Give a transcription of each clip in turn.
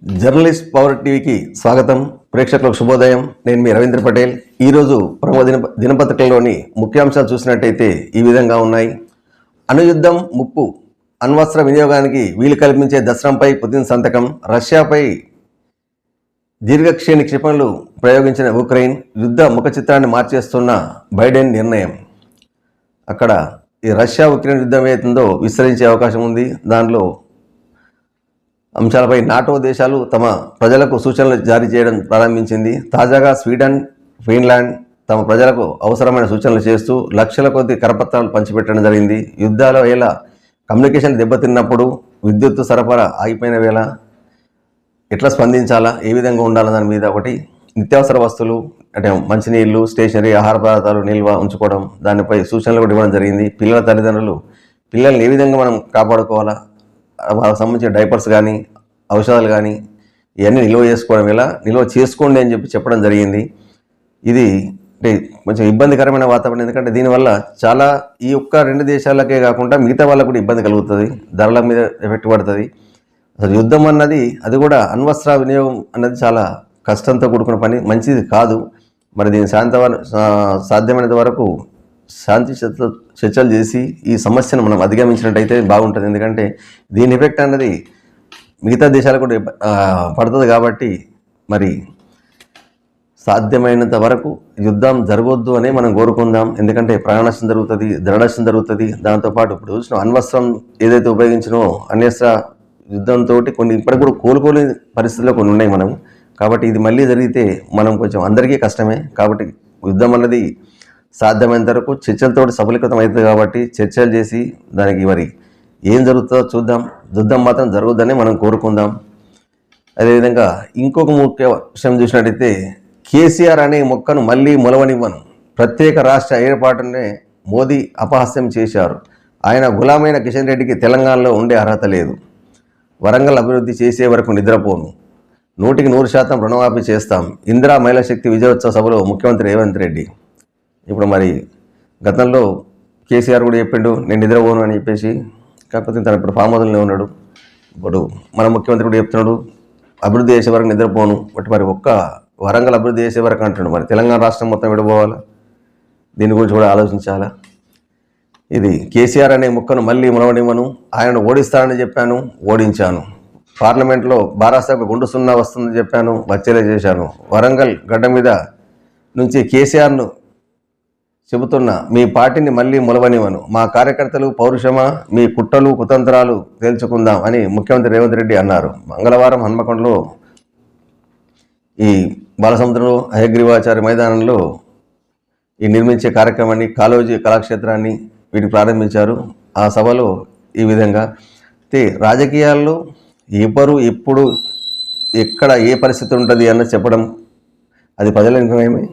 Journalist power టీవీకి స్వాగతం. ప్రేక్షకులకు శుభోదయం. నేను మీ రవీంద్ర పటేల్. ఈరోజు ప్రముఖ దినపత్రికలోని ముఖ్యాంశాలు చూసినట్టయితే ఈ విధంగా ఉన్నాయి. అణుయుద్ధం ముప్పు, అణ్వస్త్ర వినియోగానికి వీలు కల్పించే దస్త్రంపై పుతిన్ సంతకం, రష్యాపై దీర్ఘశ్రేణి క్షిపణులు ప్రయోగించిన ఉక్రెయిన్, యుద్ధ ముఖ చిత్రాన్ని మార్చేస్తున్న బైడెన్ నిర్ణయం. అక్కడ ఈ రష్యా ఉక్రెయిన్ యుద్ధం ఏతుందో విస్తరించే అవకాశం ఉంది. దానిలో అంశాలపై నాటో దేశాలు తమ ప్రజలకు సూచనలు జారీ చేయడం ప్రారంభించింది. తాజాగా స్వీడన్, ఫిన్లాండ్ తమ ప్రజలకు అవసరమైన సూచనలు చేస్తూ లక్షల కొద్ది కరపత్రాలు పంచిపెట్టడం జరిగింది. యుద్ధాల వేళ కమ్యూనికేషన్ దెబ్బతిన్నప్పుడు, విద్యుత్ సరఫరా ఆగిపోయిన వేళ ఎట్లా స్పందించాలా, ఏ విధంగా ఉండాలా దాని మీద ఒకటి, నిత్యావసర వస్తువులు అంటే మంచినీళ్ళు, స్టేషనరీ, ఆహార పదార్థాలు నిల్వ ఉంచుకోవడం, దానిపై సూచనలు కూడా ఇవ్వడం జరిగింది. పిల్లల తల్లిదండ్రులు పిల్లల్ని ఏ విధంగా మనం కాపాడుకోవాలా, వాళ్ళకి సంబంధించిన డైపర్స్ కానీ ఔషధాలు కానీ ఇవన్నీ నిల్వ చేసుకోవడం, ఎలా నిల్వ చేసుకోండి అని చెప్పడం జరిగింది. ఇది అంటే కొంచెం ఇబ్బందికరమైన వాతావరణం, ఎందుకంటే దీనివల్ల చాలా ఈ ఒక్క రెండు దేశాలకే కాకుండా మిగతా వాళ్ళకు కూడా ఇబ్బంది కలుగుతుంది, ధరల మీద ఎఫెక్ట్ పడుతుంది. అసలు యుద్ధం అన్నది, అది కూడా అణ్వస్త్ర వినియోగం అన్నది చాలా కష్టంతో కూడుకున్న పని, మంచిది కాదు. మరి దీని సాధ్యమైనంత వరకు శాంతి చర్చలు చేసి ఈ సమస్యను మనం అధిగమించినట్టయితే బాగుంటుంది. ఎందుకంటే దీని ఎఫెక్ట్ అన్నది మిగతా దేశాలకు కూడా పడుతుంది. కాబట్టి మరి సాధ్యమైనంత వరకు యుద్ధం జరగొద్దు అని మనం కోరుకుందాం. ఎందుకంటే ప్రాణ నష్టం జరుగుతుంది, ధన నష్టం జరుగుతుంది. దాంతోపాటు ఇప్పుడు చూసిన అణ్వస్త్రం ఏదైతే ఉపయోగించినో అణ్వస్త్ర యుద్ధంతో కొన్ని ఇప్పటికి కూడా కోలుకోలేని పరిస్థితుల్లో కొన్ని ఉన్నాయి మనం. కాబట్టి ఇది మళ్ళీ జరిగితే మనం కొంచెం అందరికీ కష్టమే. కాబట్టి యుద్ధం అన్నది సాధ్యమైనంత వరకు చర్చలతో సఫలీకృతం అవుతుంది. కాబట్టి చర్చలు చేసి దానికి మరి ఏం జరుగుతుందో చూద్దాం. యుద్ధం మాత్రం జరుగుద్దని మనం కోరుకుందాం. అదేవిధంగా ఇంకొక ముఖ్య విషయం చూసినట్టయితే, కేసీఆర్ అనే మొక్కను మళ్ళీ మొలవనివ్వను, ప్రత్యేక రాష్ట్ర ఏర్పాటునే మోదీ అపహాస్యం చేశారు. ఆయన గులామైన కిషన్ రెడ్డికి తెలంగాణలో ఉండే అర్హత లేదు, వరంగల్ అభివృద్ధి చేసే వరకు నిద్రపోను, 100% రుణమాఫీ చేస్తాం, ఇందిరా మహిళా శక్తి విజయోత్సవ సభలో ముఖ్యమంత్రి రేవంత్ రెడ్డి. ఇప్పుడు మరి గతంలో కేసీఆర్ కూడా చెప్పిండు నేను నిద్రపోను అని చెప్పేసి. కాకపోతే తను ఇప్పుడు ఫామ్ హౌస్లోనే ఉన్నాడు. ఇప్పుడు మన ముఖ్యమంత్రి కూడా చెప్తున్నాడు అభివృద్ధి చేసే వరకు నిద్రపోను. బట్ మరి ఒక్క వరంగల్ అభివృద్ధి చేసే వరకు అంటున్నాడు. మరి తెలంగాణ రాష్ట్రం మొత్తం విడిపోవాలా? దీని గురించి కూడా ఆలోచించాలా. ఇది కేసీఆర్ అనే ముక్కను మళ్ళీ మొలవనివ్వను, ఆయనను ఓడిస్తానని చెప్పాను, ఓడించాను, పార్లమెంట్లో బారాసాకు గుండు సున్నా వస్తుందని చెప్పాను, వచ్చేలా చేశాను, వరంగల్ గడ్డ మీద నుంచి కేసీఆర్ను చెబుతున్నా మీ పార్టీని మళ్ళీ మొలవనివ్వను, మా కార్యకర్తలు పౌరుషమా, మీ కుట్రలు కుతంత్రాలు తేల్చుకుందాం అని ముఖ్యమంత్రి రేవంత్ రెడ్డి అన్నారు. మంగళవారం హన్మకొండలో ఈ బాలసముద్రంలో హయగ్రీవాచార్య మైదానంలో ఈ నిర్మించే కార్యక్రమాన్ని, కాళోజీ కళాక్షేత్రాన్ని వీటికి ప్రారంభించారు. ఆ సభలో ఈ విధంగా రాజకీయాల్లో ఎవరు ఎప్పుడు ఎక్కడ ఏ పరిస్థితి ఉంటుంది అన్న చెప్పడం అది ప్రజల నిర్ణయమే.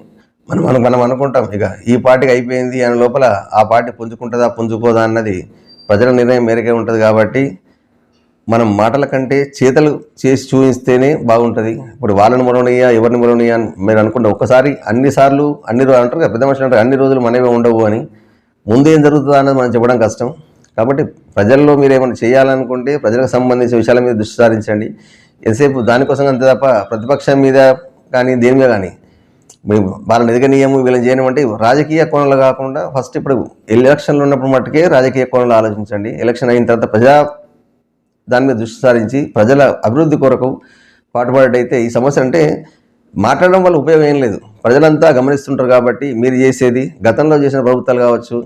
మనం అనుకుంటాం ఇక ఈ పార్టీకి అయిపోయింది అని, లోపల ఆ పార్టీ పుంజుకుంటుందా పుంజుకోదా అన్నది ప్రజల నిర్ణయం మేరకే ఉంటుంది. కాబట్టి మనం మాటల కంటే చేతలు చేసి చూపిస్తేనే బాగుంటుంది. ఇప్పుడు వాళ్ళని మొలవనియా ఎవరిని మొలవనియా అని మీరు అనుకుంటే ఒక్కసారి అన్నిసార్లు అన్ని రోజులు అంటారు కదా, పెద్ద మనుషులు అంటారు అన్ని రోజులు మనమే ఉండవు అని. ముందు ఏం జరుగుతుందా అన్నది మనం చెప్పడం కష్టం. కాబట్టి ప్రజల్లో మీరు ఏమైనా చేయాలనుకుంటే ప్రజలకు సంబంధించిన విషయాల మీద దృష్టి సారించండి. ఎంతసేపు దానికోసం అంతే తప్ప ప్రతిపక్షం మీద కానీ దేని మీద కానీ వాళ్ళని ఎదగనీయము వీళ్ళని చేయమంటే రాజకీయ కోణంలో కాకుండా ఫస్ట్ ఇప్పుడు ఎలక్షన్లు ఉన్నప్పుడు మట్టుకే రాజకీయ కోణంలో ఆలోచించండి. ఎలక్షన్ అయిన తర్వాత దాని మీద దృష్టి సారించి ప్రజల అభివృద్ధి కొరకు పాటుపడేటైతే ఈ సమస్య అంటే మాట్లాడడం వల్ల ఉపయోగం ఏం లేదు. ప్రజలంతా గమనిస్తుంటారు. కాబట్టి మీరు చేసేది గతంలో చేసిన ప్రభుత్వాలు కావచ్చు,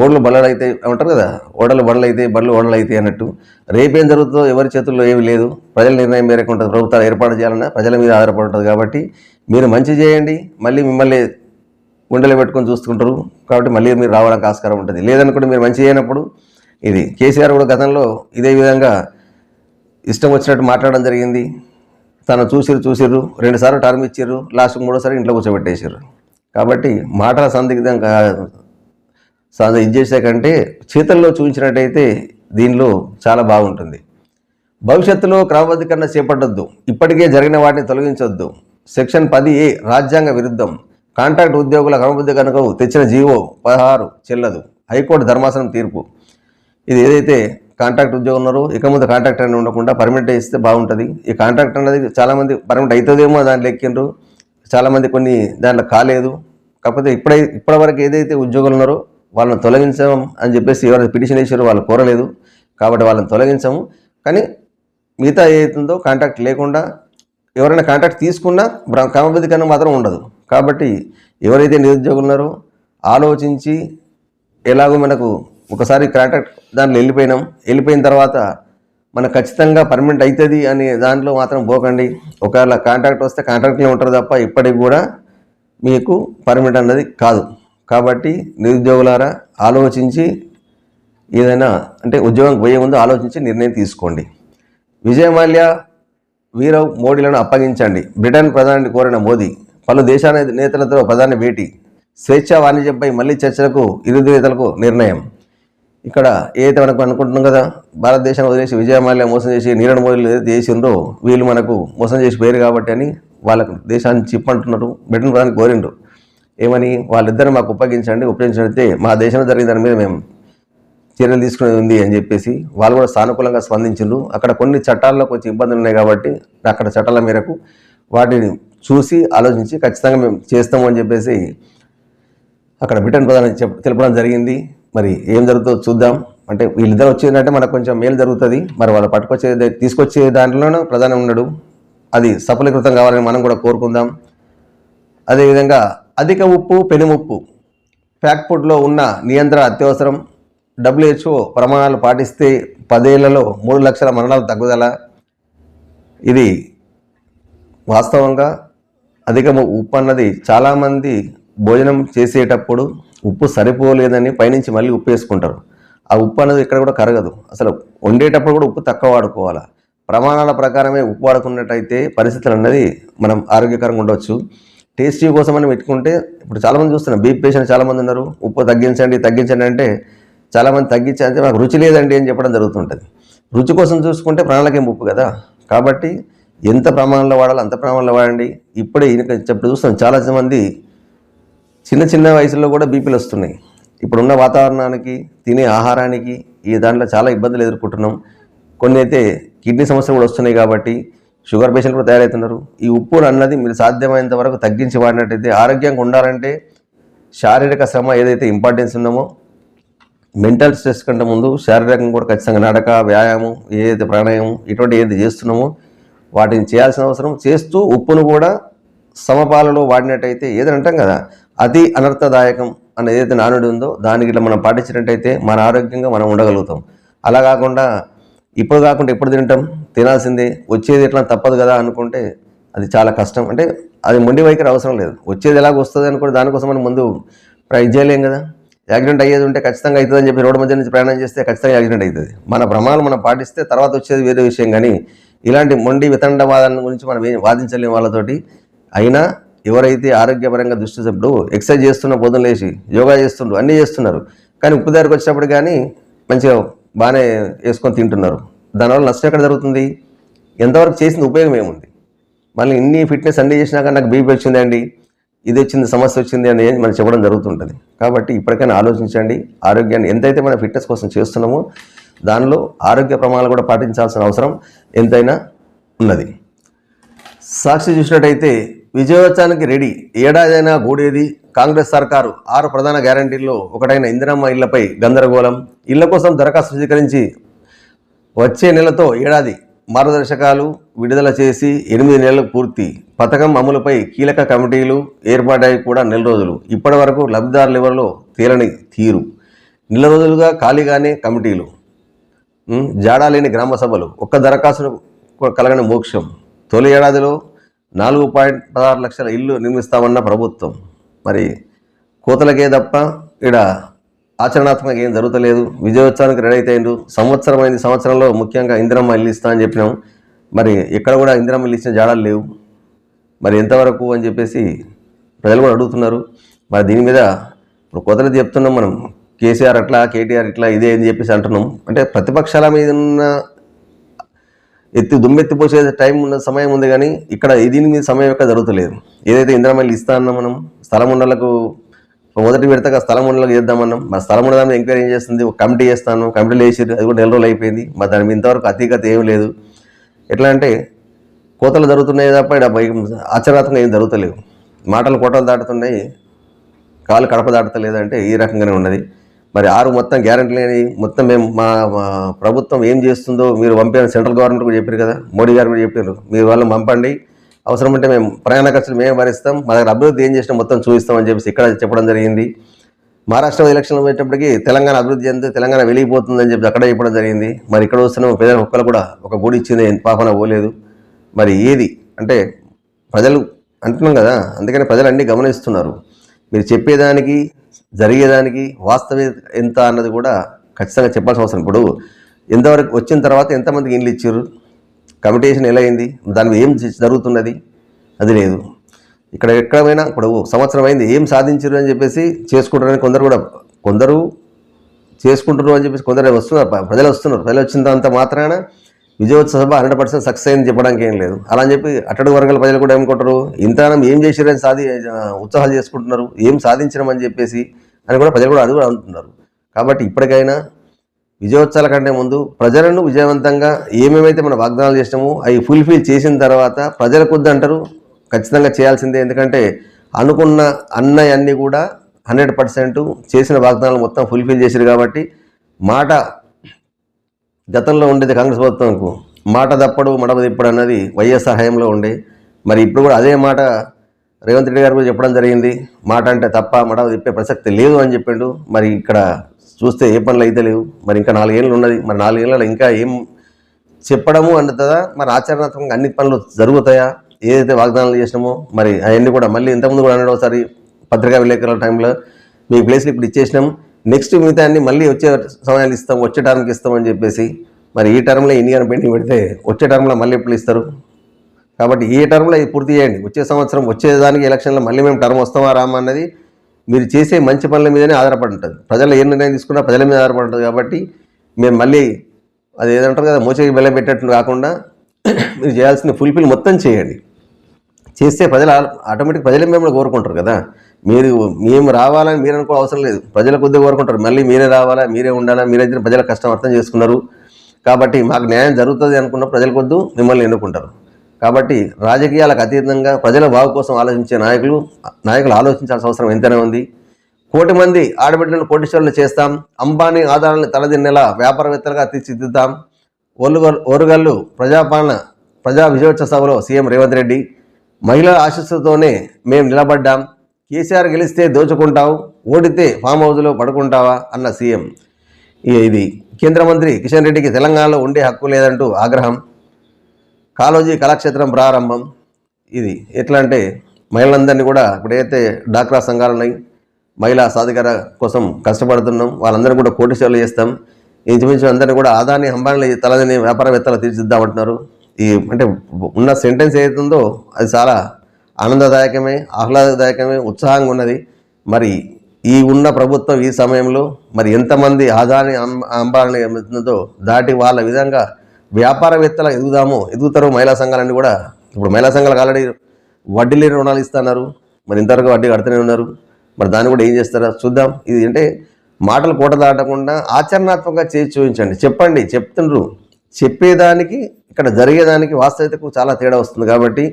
ఓడలు బళ్ళు అయితే అంటారు కదా, ఓడలు బళ్ళు అయితే బళ్ళు ఓడలు అయితే అన్నట్టు రేపేం జరుగుతుందో ఎవరి చేతుల్లో ఏమి లేదు. ప్రజల నిర్ణయం మేరకు ఉంటుంది. ప్రభుత్వాలు ఏర్పాటు చేయాలన్నా ప్రజల మీద ఆధారపడి ఉంటుంది. కాబట్టి మీరు మంచి చేయండి, మళ్ళీ మిమ్మల్ని గుండెలు పెట్టుకొని చూసుకుంటారు. కాబట్టి మళ్ళీ మీరు రావడానికి ఆస్కారం ఉంటుంది. లేదనుకుంటే మీరు మంచి చేయనప్పుడు ఇది కేసీఆర్ కూడా గతంలో ఇదే విధంగా ఇష్టం వచ్చినట్టు మాట్లాడడం జరిగింది. తను చూసిర్రు 2 సార్లు టర్మ్ ఇచ్చారు, లాస్ట్ 3వ ఇంట్లో కూర్చోబెట్టేసారు. కాబట్టి మాటల సందిగ్ధంగా ఇది చేసే కంటే చేతల్లో చూపించినట్టయితే దీనిలో చాలా బాగుంటుంది. భవిష్యత్తులో క్రమబద్ధీకరణ చేపట్టొద్దు, ఇప్పటికే జరిగిన వాటిని తొలగించొద్దు, సెక్షన్ 10A రాజ్యాంగ విరుద్ధం, కాంట్రాక్ట్ ఉద్యోగుల క్రమబద్ధీకరణకు తెచ్చిన జీవో 16 చెల్లదు, హైకోర్టు ధర్మాసనం తీర్పు. ఇది ఏదైతే కాంట్రాక్ట్ ఉద్యోగం ఉన్నారో ఇక ముందు కాంట్రాక్ట్ అనేది ఉండకుండా పర్మనెంట్ ఇస్తే బాగుంటుంది. ఈ కాంట్రాక్ట్ అనేది చాలామంది పర్మనెంట్ అవుతుందేమో దాంట్లో ఎక్కిండ్రు, చాలామంది కొన్ని దాంట్లో కాలేదు. కాకపోతే ఇప్పటివరకు ఏదైతే ఉద్యోగులు ఉన్నారో వాళ్ళని తొలగించాం అని చెప్పేసి ఎవరైతే పిటిషన్ వేసారో వాళ్ళు కోరలేదు కాబట్టి వాళ్ళని తొలగించాము. కానీ మిగతా ఏదైతుందో కాంట్రాక్ట్ లేకుండా ఎవరైనా కాంట్రాక్ట్ తీసుకున్నా క్రమబద్ధీకరణ మాత్రం ఉండదు. కాబట్టి ఎవరైతే నిరుద్యోగులు ఉన్నారో ఆలోచించి ఎలాగో మనకు ఒకసారి కాంట్రాక్ట్ దాంట్లో వెళ్ళిపోయిన తర్వాత మనకు ఖచ్చితంగా పర్మనెంట్ అవుతుంది అని దాంట్లో మాత్రం పోకండి. ఒకవేళ కాంట్రాక్ట్ వస్తే కాంట్రాక్ట్లో ఉంటారు తప్ప ఇప్పటికి కూడా మీకు పర్మనెంట్ అన్నది కాదు. కాబట్టి నిరుద్యోగులారా ఆలోచించి ఏదైనా అంటే ఉద్యోగం పోయే ముందు ఆలోచించి నిర్ణయం తీసుకోండి. విజయ్ మాల్యా, నీరవ్ మోడీలను అప్పగించండి. బ్రిటన్ ప్రధాని కోరిన మోదీ. పలు దేశాల నేతలతో ప్రధాని భేటీ. స్వేచ్ఛా వాణిజ్యంపై మళ్లీ చర్చలకు ఇరు నేతలకు నిర్ణయం. ఇక్కడ ఏదైతే మనకు అనుకుంటున్నాం కదా, భారతదేశాన్ని వదిలేసి విజయ్ మాల్యా మోసం చేసి నీరవ్ మోడీలు ఏదైతే చేసిండ్రో వీళ్ళు మనకు మోసం చేసి పోయారు కాబట్టి అని వాళ్ళకు దేశాన్ని చిప్పంటున్నారు. బ్రిటన్ ప్రధాని కోరిండ్రు ఏమని, వాళ్ళిద్దరు మాకు ఉపయోగించినట్టే మా దేశంలో జరిగిన దాని మీద మేము చర్యలు తీసుకునేది ఉంది అని చెప్పేసి వాళ్ళు కూడా సానుకూలంగా స్పందించిండ్రు. అక్కడ కొన్ని చట్టాల్లో కొంచెం ఇబ్బందులు ఉన్నాయి కాబట్టి అక్కడ చట్టాల మేరకు వాటిని చూసి ఆలోచించి ఖచ్చితంగా మేము చేస్తాము అని చెప్పేసి అక్కడ బ్రిటన్ ప్రధాని తెలపడం జరిగింది. మరి ఏం జరుగుతుందో చూద్దాం. అంటే వీళ్ళిద్దరు వచ్చేదంటే మనకు కొంచెం మేలు జరుగుతుంది. మరి వాళ్ళు తీసుకొచ్చే దాంట్లోనూ ప్రధాని ఉన్నాడు, అది సఫలీకృతం కావాలని మనం కూడా కోరుకుందాం. అదేవిధంగా అధిక ఉప్పు పెనుముప్పు, ప్యాక్ ఫుడ్లో ఉన్న నియంత్రణ అత్యవసరం. WHO ప్రమాణాలు పాటిస్తే 10 ఏళ్లలో 3 లక్షల మరణాలు తగ్గుదల. ఇది వాస్తవంగా అధిక ఉప్పు అన్నది చాలామంది భోజనం చేసేటప్పుడు ఉప్పు సరిపోలేదని పైనుంచి మళ్ళీ ఉప్పు వేసుకుంటారు. ఆ ఉప్పు అనేది ఇక్కడ కూడా కరగదు. అసలు వండేటప్పుడు కూడా ఉప్పు తక్కువ వాడుకోవాలి. ప్రమాణాల ప్రకారమే ఉప్పు వాడుకున్నట్టయితే పరిస్థితులు అన్నది మనం ఆరోగ్యకరంగా ఉండవచ్చు. టేస్టీ కోసం అని పెట్టుకుంటే ఇప్పుడు చాలామంది చూస్తున్నాం, బీపీ పేషెంట్ చాలామంది ఉన్నారు. ఉప్పు తగ్గించండి అంటే చాలామంది తగ్గించాలంటే నాకు రుచి లేదండి అని చెప్పడం జరుగుతుంటుంది. రుచి కోసం చూసుకుంటే ప్రాణాలకేం ఉప్పు కదా. కాబట్టి ఎంత ప్రమాణంలో వాడాలో అంత ప్రమాణంలో వాడండి. ఇప్పుడే ఇప్పుడు చూస్తాం చాలామంది చిన్న వయసులో కూడా బీపీలు వస్తున్నాయి. ఇప్పుడున్న వాతావరణానికి, తినే ఆహారానికి ఈ దాంట్లో చాలా ఇబ్బందులు ఎదుర్కొంటున్నాం. కొన్ని అయితే కిడ్నీ సమస్యలు కూడా వస్తున్నాయి కాబట్టి షుగర్ పేషెంట్ కూడా తయారవుతున్నారు. ఈ ఉప్పులు అన్నది మీరు సాధ్యమైనంత వరకు తగ్గించి వాడినట్టయితే ఆరోగ్యంగా ఉండాలంటే శారీరక శ్రమ ఏదైతే ఇంపార్టెన్స్ ఉన్నామో మెంటల్ స్ట్రెస్ కంటే ముందు శారీరకంగా కూడా ఖచ్చితంగా నడక, వ్యాయామం, ఏదైతే ప్రాణాయామం ఇటువంటి ఏది చేస్తున్నామో వాటిని చేయాల్సిన అవసరం. చేస్తూ ఉప్పును కూడా సమపాలలో వాడినట్టయితే ఏదని అంటాం కదా, అతి అనర్థదాయకం అని ఏదైతే నానుడి ఉందో దానికి ఇట్లా మనం పాటించినట్టయితే మన ఆరోగ్యంగా మనం ఉండగలుగుతాం. అలా కాకుండా ఇప్పుడు తింటాం, తినాల్సిందే, వచ్చేది ఎట్లా తప్పదు కదా అనుకుంటే అది చాలా కష్టం. అంటే అది మొండి వైఖరి అవసరం లేదు. వచ్చేది ఎలాగ వస్తుంది అనుకుంటే దానికోసం మనం ముందు ట్రై చేయలేం కదా. యాక్సిడెంట్ అయ్యేది ఉంటే ఖచ్చితంగా అవుతుందని చెప్పి రోడ్డు మధ్య నుంచి ప్రయాణం చేస్తే ఖచ్చితంగా యాక్సిడెంట్ అవుతుంది. మన ప్రమాణాలు మనం పాటిస్తే తర్వాత వచ్చేది వేరే విషయం. కానీ ఇలాంటి మొండి వితండవాదాల గురించి మనం ఏం వాదించలేము వాళ్ళతోటి. అయినా ఎవరైతే ఆరోగ్యపరంగా దృష్టి ఇప్పుడు ఎక్సర్సైజ్ చేస్తున్న పొద్దున లేచి యోగా చేస్తుండ్రు, అన్నీ చేస్తున్నారు, కానీ ఉప్పు దగ్గరకు వచ్చేటప్పుడు కానీ మంచిగా బాగానే వేసుకొని తింటున్నారు. దానివల్ల నష్టం ఎక్కడ జరుగుతుంది? ఎంతవరకు చేసిన ఉపయోగం ఏముంది? మళ్ళీ ఇన్ని ఫిట్నెస్ అన్నీ చేసినాక నాకు బీపీ వచ్చిందండి, ఇది వచ్చింది, సమస్య వచ్చింది అని మనం చెప్పడం జరుగుతుంటుంది. కాబట్టి ఇప్పటికైనా ఆలోచించండి. ఆరోగ్యాన్ని ఎంతైతే మనం ఫిట్నెస్ కోసం చేస్తున్నామో దానిలో ఆరోగ్య ప్రమాణాలు కూడా పాటించాల్సిన అవసరం ఎంతైనా ఉన్నది. సాక్షి చూసినట్టయితే విజయోత్సవానికి రెడీ, ఏడాదైనా గూడేది. కాంగ్రెస్ సర్కారు 6 ప్రధాన గ్యారంటీల్లో ఒకటైన ఇందిరమ్మ ఇళ్లపై గందరగోళం. ఇళ్ల కోసం దరఖాస్తు స్వీకరించి వచ్చే నెలతో ఏడాది మార్గదర్శకాలు విడుదల చేసి 8 నెలలకు పూర్తి. పథకం అమలుపై కీలక కమిటీలు ఏర్పాటై కూడా నెల రోజులు. ఇప్పటి వరకు లబ్ధిదారులు ఎవరిలో తేలని తీరు. నెల రోజులుగా ఖాళీగానే కమిటీలు, జాడాలేని గ్రామ సభలు, ఒక్క దరఖాస్తును కలగని మోక్షం. తొలి ఏడాదిలో 4.16 లక్షల ఇల్లు నిర్మిస్తామన్న ప్రభుత్వం. మరి కోతలకే తప్ప ఇక్కడ ఆచరణాత్మకంగా ఏం జరుగుతలేదు. విజయోత్సవానికి రెడీ అయిపోయిండు, సంవత్సరంలో ముఖ్యంగా ఇందిరమ్మ ఇల్లు ఇస్తా అని చెప్పినాం. మరి ఎక్కడ కూడా ఇందిరమ్మ ఇల్లు ఇచ్చిన జాడాలు లేవు. మరి ఎంతవరకు అని చెప్పేసి ప్రజలు కూడా అడుగుతున్నారు. మరి దీని మీద ఇప్పుడు కోతలు చెప్తున్నాం మనం, కేసీఆర్ అట్లా, కేటీఆర్ ఇట్లా, ఇదే అని చెప్పేసి అంటున్నాం. అంటే ప్రతిపక్షాల మీద ఉన్న దుమ్మెత్తిపోసే టైం ఉన్న సమయం ఉంది, కానీ ఇక్కడ దీని మీద సమయం యొక్క జరుగుతలేదు. ఏదైతే ఇందిరమ్మ ఇల్లు ఇస్తా అన్నా మనం, స్థలం ఉన్నలకు మొదటి విడతగా స్థలం ఉండలకు చేద్దామన్నాం. మరి స్థలం ఉండదాన్ని ఎంక్వైరీ ఏం చేస్తుంది, ఒక కమిటీ చేస్తాను, కమిటీలు వేసారు, అది కూడా 4 రోజులు అయిపోయింది. మరి దాని మీద ఇంతవరకు అతిగతి ఏం లేదు. ఎట్లా అంటే కోతలు జరుగుతున్నాయి తప్ప ఇక్కడ ఆచరణాత్మకంగా ఏం జరుగుతలేవు. మాటలు కోటలు దాటుతున్నాయి, కాలు కడప దాటుతలేదంటే ఈ రకంగానే ఉన్నది. మరి 6 మొత్తం గ్యారెంటీ లేని మొత్తం మేము మా ప్రభుత్వం ఏం చేస్తుందో మీరు పంపిన సెంట్రల్ గవర్నమెంట్ కూడా చెప్పారు కదా, మోడీ గారు కూడా చెప్పారు, మీరు వాళ్ళని పంపండి, అవసరం ఉంటే మేము ప్రయాణ ఖర్చులు మేము భరిస్తాం, మా దగ్గర అభివృద్ధి ఏం చేసినా మొత్తం చూపిస్తామని చెప్పేసి ఇక్కడ చెప్పడం జరిగింది. మహారాష్ట్ర ఎలక్షన్లు పోయేటప్పటికి తెలంగాణ అభివృద్ధి చెంది తెలంగాణ వెలిగిపోతుందని చెప్పి అక్కడ చెప్పడం జరిగింది. మరి ఇక్కడ వస్తున్న ప్రజల ఒక్కరు కూడా ఒక గుడి ఇచ్చింది పాపన పోలేదు. మరి ఏది అంటే ప్రజలు అంటున్నాం కదా, అందుకని ప్రజలు అన్నీ గమనిస్తున్నారు. మీరు చెప్పేదానికి జరిగేదానికి వాస్తవికత ఎంత అన్నది కూడా ఖచ్చితంగా చెప్పాల్సిన అవసరం. ఇప్పుడు ఎంతవరకు వచ్చిన తర్వాత ఎంతమందికి ఇండ్లు ఇచ్చారు, కమిటేషన్ ఎలా అయింది, దాని మీద ఏం జరుగుతున్నది, అది లేదు. ఇక్కడ ఎక్కడైనా ఇప్పుడు సంవత్సరం అయింది ఏం సాధించారు అని చెప్పేసి చేసుకుంటారని కొందరు చేసుకుంటున్నారు అని చెప్పేసి కొందరు వస్తున్నారు, ప్రజలు వస్తున్నారు. ప్రజలు వచ్చినంత మాత్రాన విజయోత్సవ సభ 100% సక్సెస్ అయింది చెప్పడానికి ఏం లేదు. అలా అని చెప్పి అట్టడుగు వర్గాల ప్రజలు కూడా ఏమనుకుంటారు, ఇంతనం ఏం చేశారని ఉత్సాహాలు చేసుకుంటున్నారు, ఏం సాధించడం అని చెప్పేసి అని కూడా ప్రజలు కూడా అది కూడా అంటున్నారు. కాబట్టి ఇప్పటికైనా విజయోత్సవాల కంటే ముందు ప్రజలను విజయవంతంగా ఏమేమైతే మనం వాగ్దానాలు చేసినామో అవి ఫుల్ఫిల్ చేసిన తర్వాత ప్రజల కొద్ది అంటారు ఖచ్చితంగా చేయాల్సిందే. ఎందుకంటే అనుకున్న అన్నీ కూడా 100% చేసిన వాగ్దానాలు మొత్తం ఫుల్ఫిల్ చేశారు. కాబట్టి మాట గతంలో ఉండేది కాంగ్రెస్ ప్రభుత్వంకు మాట తప్పడు మడమ తిప్పడు అన్నది వైఎస్ఆర్ హయాంలో ఉండే. మరి ఇప్పుడు కూడా అదే మాట రేవంత్ రెడ్డి గారు కూడా చెప్పడం జరిగింది, మాట అంటే తప్ప మడమ తిప్పే ప్రసక్తి లేదు అని చెప్పిండు. మరి ఇక్కడ చూస్తే ఏ పనులు అయితే లేవు. మరి ఇంకా 4 ఏళ్ళు ఉన్నది, మరి 4 ఏళ్ళలో ఇంకా ఏం చెప్పడము అందుతుందా, మరి ఆచరణాత్మకంగా అన్ని పనులు జరుగుతాయా, ఏదైతే వాగ్దానాలు చేసినామో మరి అవన్నీ కూడా మళ్ళీ ఇంతకుముందు కూడా అన్నాడు ఒకసారి పత్రికా విలేకరుల టైంలో, మీ ప్లేస్లు ఇప్పుడు ఇచ్చేసినాం, నెక్స్ట్ మిగతా అన్ని మళ్ళీ వచ్చే సమయాలు ఇస్తాం, వచ్చే టర్మ్కి ఇస్తామని చెప్పేసి. మరి ఈ టర్మ్లో ఎన్ని అని పెండింగ్ పెడితే వచ్చే టర్మ్లో మళ్ళీ ఎప్పుడు ఇస్తారు. కాబట్టి ఈ టర్మ్లో ఇది పూర్తి చేయండి, వచ్చే సంవత్సరం వచ్చేదానికి ఎలక్షన్లో మళ్ళీ మేము టర్మ్ వస్తామా రామా అన్నది మీరు చేసే మంచి పనుల మీదనే ఆధారపడి ఉంటుంది. ప్రజలు ఏ నిర్ణయం తీసుకున్నా ప్రజల మీద ఆధారపడి ఉంటుంది. కాబట్టి మేము మళ్ళీ అది ఏదంటారు కదా మోచేకి బెల్ల పెట్టేట్టు కాకుండా మీరు చేయాల్సిన ఫుల్ఫిల్ మొత్తం చేయండి. చేస్తే ప్రజలు ఆటోమేటిక్ ప్రజలే మిమ్మల్ని కోరుకుంటారు కదా. మేము రావాలని మీరు అనుకో అవసరం లేదు, ప్రజల కొద్దిగా కోరుకుంటారు. మళ్ళీ మీరే రావాలా, మీరే ఉండాలా, మీరైతే ప్రజల కష్టం అర్థం చేసుకున్నారు కాబట్టి మాకు న్యాయం జరుగుతుంది అనుకున్న ప్రజల కొద్దు మిమ్మల్ని ఎన్నుకుంటారు. కాబట్టి రాజకీయాలకు అతీతంగా ప్రజల బాగు కోసం ఆలోచించే నాయకులు ఆలోచించాల్సిన అవసరం ఎంతైనా ఉంది. 1,000,000 మంది ఆడబిడ్డలను కోటీశ్వరులు చేస్తాం, అంబానీ ఆదాయాలను తలదిన్నేలా వ్యాపారవేత్తలుగా తీర్చిదిద్దాం, ఓరుగల్లు ప్రజా విజయోత్సవ సభలో సీఎం రేవంత్ రెడ్డి, మహిళల ఆశీస్సుతోనే మేము నిలబడ్డాం, కేసీఆర్ గెలిస్తే దోచుకుంటావు, ఓడితే ఫామ్ హౌస్లో పడుకుంటావా అన్న సీఎం. ఇది కేంద్ర మంత్రి కిషన్ రెడ్డికి తెలంగాణలో ఉండే హక్కు లేదంటూ ఆగ్రహం, కాళోజీ కళాక్షేత్రం ప్రారంభం. ఇది ఎట్లా అంటే మహిళలందరినీ కూడా ఇప్పుడైతే డాక్రా సంఘాలు ఉన్నాయి, మహిళా సాధికార కోసం కష్టపడుతున్నాం, వాళ్ళందరినీ కూడా కోటీశ్వరులు చేస్తాం, ఇంచుమించు అందరినీ కూడా ఆదాని అంబానీ తలదని వ్యాపారవేత్తలు తీర్చిదిద్దామంటున్నారు. అంటే ఉన్న సెంటెన్స్ ఏదైతుందో అది చాలా ఆనందదాయకమే, ఆహ్లాదదాయకమే, ఉత్సాహంగా ఉన్నది. మరి ఈ ఉన్న ప్రభుత్వం ఈ సమయంలో మరి ఎంతమంది ఆదాని అంబానీ ఎదుగుతుందో దాటి వాళ్ళ విధంగా వ్యాపారవేత్తలు ఎదుగుతారు మహిళా సంఘాలన్నీ కూడా. ఇప్పుడు మహిళా సంఘాలకు ఆల్రెడీ వడ్డీ లేని రుణాలు ఇస్తున్నారు, మరి ఇంతవరకు వడ్డీ కడుతూనే ఉన్నారు. మరి దాన్ని కూడా ఏం చేస్తారో చూద్దాం. ఇది అంటే మాటలు పూట దాటకుండా ఆచరణాత్మకంగా చేసి చూపించండి, చెప్పండి. చెప్తుండ్రు, చెప్పేదానికి ఇక్కడ జరిగేదానికి వాస్తవికతకు చాలా తేడా వస్తుంది. కాబట్టి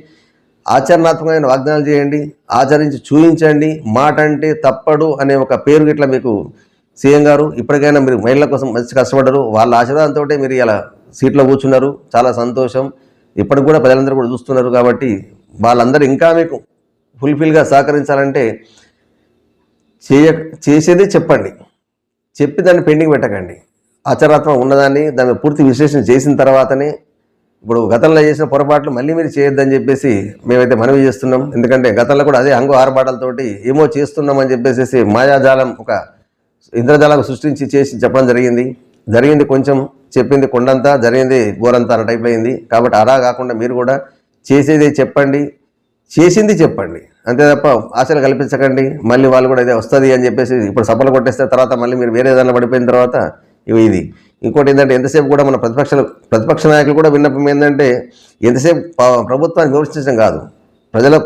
ఆచరణాత్మకమైన వాగ్దానాలు చేయండి, ఆచరించి చూపించండి. మాట అంటే తప్పడు అనే ఒక పేరు గిట్లా మీకు సీఎం గారు ఇప్పటికైనా మీరు మహిళల కోసం మంచి కష్టపడ్డారు, వాళ్ళ ఆశీర్వాదంతో మీరు ఇలా సీట్లో కూర్చున్నారు, చాలా సంతోషం. ఇప్పటికి కూడా ప్రజలందరూ కూడా చూస్తున్నారు. కాబట్టి వాళ్ళందరూ ఇంకా మీకు ఫుల్ఫిల్గా సహకరించాలంటే చేసేదే చెప్పండి, చెప్పి దాన్ని పెండింగ్ పెట్టకండి. ఆచరణాత్మకం ఉన్నదాన్ని దాన్ని పూర్తి విశ్లేషణ చేసిన తర్వాతనే ఇప్పుడు గతంలో చేసిన పొరపాట్లు మళ్ళీ మీరు చేయొద్దని చెప్పేసి మేమైతే మనవి చేస్తున్నాం. ఎందుకంటే గతంలో కూడా అదే హంగు ఆర్భాటాలతోటి ఏమో చేస్తున్నామని చెప్పేసి మాయాజాలం ఒక ఇంద్రజాలం సృష్టించి చేసి చెప్పడం జరిగింది కొంచెం, చెప్పింది కొండంతా, జరిగింది గోరంతా అన్న టైప్ అయింది. కాబట్టి అలా కాకుండా మీరు కూడా చేసేదే చెప్పండి, చేసింది చెప్పండి, అంతే తప్ప ఆశలు కల్పించకండి. మళ్ళీ వాళ్ళు కూడా ఇదే వస్తుంది అని చెప్పేసి ఇప్పుడు సభలు కొట్టేస్తే తర్వాత మళ్ళీ మీరు వేరే దానిలో పడిపోయిన తర్వాత ఇది. ఇంకోటి ఏంటంటే ఎంతసేపు కూడా మన ప్రతిపక్ష నాయకులు కూడా విన్నపం ఏంటంటే ఎంతసేపు ప్రభుత్వాన్ని విమర్శించడం కాదు, ప్రజల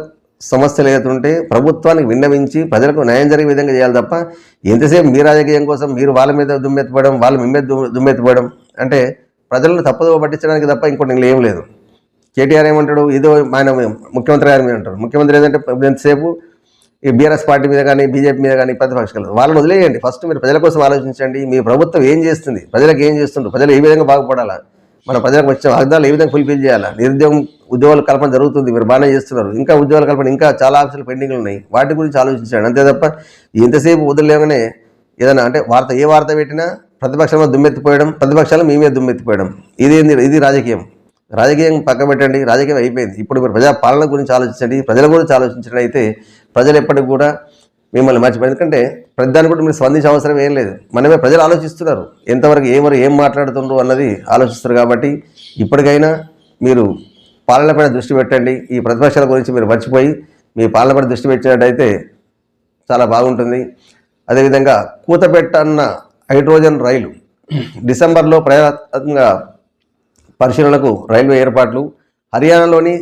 సమస్యలు ఏదైతుంటే ప్రభుత్వానికి విన్నవించి ప్రజలకు న్యాయం జరిగే విధంగా చేయాలి తప్ప ఎంతసేపు మీ రాజకీయం కోసం మీరు వాళ్ళ మీద దుమ్మెత్తిపోవడం, వాళ్ళ మీ మీద దుమ్మెత్తిపోవడం అంటే ప్రజలను తప్పుదోవ పట్టించడానికి తప్ప ఇంకోటి ఏం లేదు. కేటీఆర్ ఏమంటాడు, ఏదో ఆయన ముఖ్యమంత్రి గారి మీద అంటారు. ముఖ్యమంత్రి ఏదంటే ఎంతసేపు ఈ బీఆర్ఎస్ పార్టీ మీద కానీ బీజేపీ మీద కానీ ప్రతిపక్షాలు వాళ్ళని వదిలేయండి. ఫస్ట్ మీరు ప్రజల కోసం ఆలోచించండి. మీ ప్రభుత్వం ఏం చేస్తుంది, ప్రజలకు ఏం చేస్తుండ్రు, ప్రజలు ఏ విధంగా బాగుపడాలా, మన ప్రజలకు వచ్చిన వాగ్దానాలు ఏ విధంగా ఫుల్ఫిల్ చేయాలా, ఉద్యోగాల కల్పన జరుగుతుంది, మీరు బాగానే చేస్తున్నారు, ఇంకా ఉద్యోగాల కల్పన ఇంకా చాలా ఆఫీసులు పెండింగ్లు ఉన్నాయి, వాటి గురించి ఆలోచించండి. అంతే తప్ప ఎంతసేపు వదిలేగానే ఏదైనా అంటే ఏ వార్త పెట్టినా ప్రతిపక్షంలో దుమ్మెత్తిపోయడం, ప్రతిపక్షాలు మీ మీద దుమ్మెత్తిపోయడం, ఇది రాజకీయం. రాజకీయం పక్క పెట్టండి, రాజకీయం అయిపోయింది. ఇప్పుడు మీరు ప్రజా పాలన గురించి ఆలోచించండి, ప్రజల గురించి ఆలోచించడం అయితే ప్రజలు ఎప్పటికి కూడా మిమ్మల్ని మర్చిపోయి, ఎందుకంటే ప్రతిదాన్ని కూడా మీరు స్పందించే అవసరం ఏం లేదు. మనమే ప్రజలు ఆలోచిస్తున్నారు, ఎంతవరకు ఏం మాట్లాడుతుండ్రు అన్నది ఆలోచిస్తారు. కాబట్టి ఇప్పటికైనా మీరు పాలనపైన దృష్టి పెట్టండి. ఈ ప్రతిపక్షాల గురించి మీరు మర్చిపోయి మీ పాలనపైన దృష్టి పెట్టినట్టయితే చాలా బాగుంటుంది. అదేవిధంగా కూతపెట్ట అన్న హైడ్రోజన్ రైలు డిసెంబర్లో ప్రయత్నంగా పరిశీలనకు రైల్వే ఏర్పాట్లు. హర్యానాలోని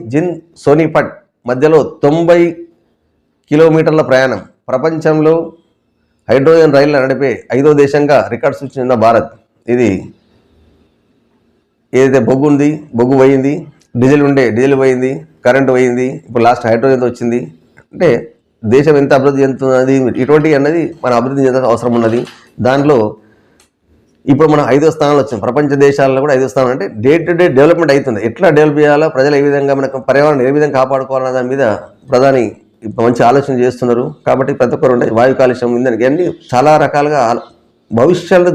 సోనిపట్ మధ్యలో 90 కిలోమీటర్ల ప్రయాణం. ప్రపంచంలో హైడ్రోజన్ రైళ్లు నడిపే 5వ దేశంగా రికార్డు సృష్టించిన భారత్. ఇది ఏదైతే బొగ్గు పోయింది, డీజిల్ పోయింది, కరెంటు పోయింది, ఇప్పుడు లాస్ట్ హైడ్రోజన్ వచ్చింది. అంటే దేశం ఎంత అభివృద్ధి చెందుతున్నది, ఇటువంటి అన్నది మన అభివృద్ధి చెందాల్సిన అవసరం ఉన్నది. దాంట్లో ఇప్పుడు మనం 5వ స్థానంలో వచ్చాం. ప్రపంచ దేశాల్లో కూడా 5వ స్థానం. అంటే డే టు డే డెవలప్మెంట్ అవుతుంది. ఎట్లా డెవలప్ చేయాలో, ప్రజలు ఏ విధంగా మనకు పర్యావరణం ఏ విధంగా కాపాడుకోవాలన్న దాని మీద ప్రధాని మంచి ఆలోచన చేస్తున్నారు. కాబట్టి ప్రతి ఒక్కరు ఉండే వాయు కాలుష్యం ఇందానికి అన్ని చాలా రకాలుగా భవిష్యత్తును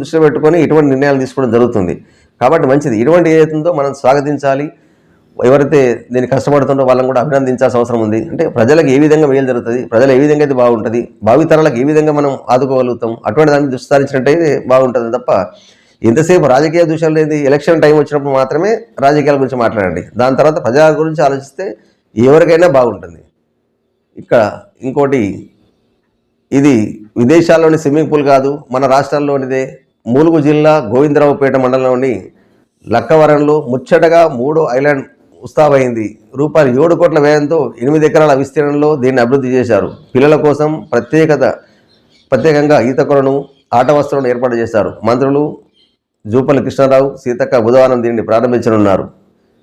దృష్టిలో పెట్టుకొని ఇటువంటి నిర్ణయాలు తీసుకోవడం జరుగుతుంది. కాబట్టి మంచిది. ఇటువంటి ఏదైతుందో మనం స్వాగతించాలి. ఎవరైతే దీన్ని కష్టపడుతుందో వాళ్ళని కూడా అభినందించాల్సిన అవసరం ఉంది. అంటే ప్రజలకు ఏ విధంగా మేలు జరుగుతుంది, ప్రజలు ఏ విధంగా అయితే బాగుంటుంది, భావితరాలకు ఏ విధంగా మనం ఆదుకోగలుగుతాం, అటువంటి దాన్ని దృష్టి సారించినట్టయితే బాగుంటుంది తప్ప ఎంతసేపు రాజకీయ దూషాలు లేదు. ఎలక్షన్ టైం వచ్చినప్పుడు మాత్రమే రాజకీయాల గురించి మాట్లాడండి. దాని తర్వాత ప్రజల గురించి ఆలోచిస్తే ఎవరికైనా బాగుంటుంది. ఇక్కడ ఇంకోటి, ఇది విదేశాల్లోని స్విమ్మింగ్ పూల్ కాదు, మన రాష్ట్రాల్లోనిదే. ములుగు జిల్లా గోవిందరావుపేట మండలంలోని లక్కవరంలో ముచ్చటగా 3వ ఐలాండ్ ఉస్తాబైంది. రూపాయలు 7 కోట్ల వ్యయంతో 8 ఎకరాల విస్తీర్ణంలో దీన్ని అభివృద్ధి చేశారు. పిల్లల కోసం ప్రత్యేకంగా ఈత కొలను, ఆట వస్త్రాలను ఏర్పాటు చేశారు. మంత్రులు జూపల్లి కృష్ణారావు, సీతక్క బుధవారం దీన్ని ప్రారంభించనున్నారు.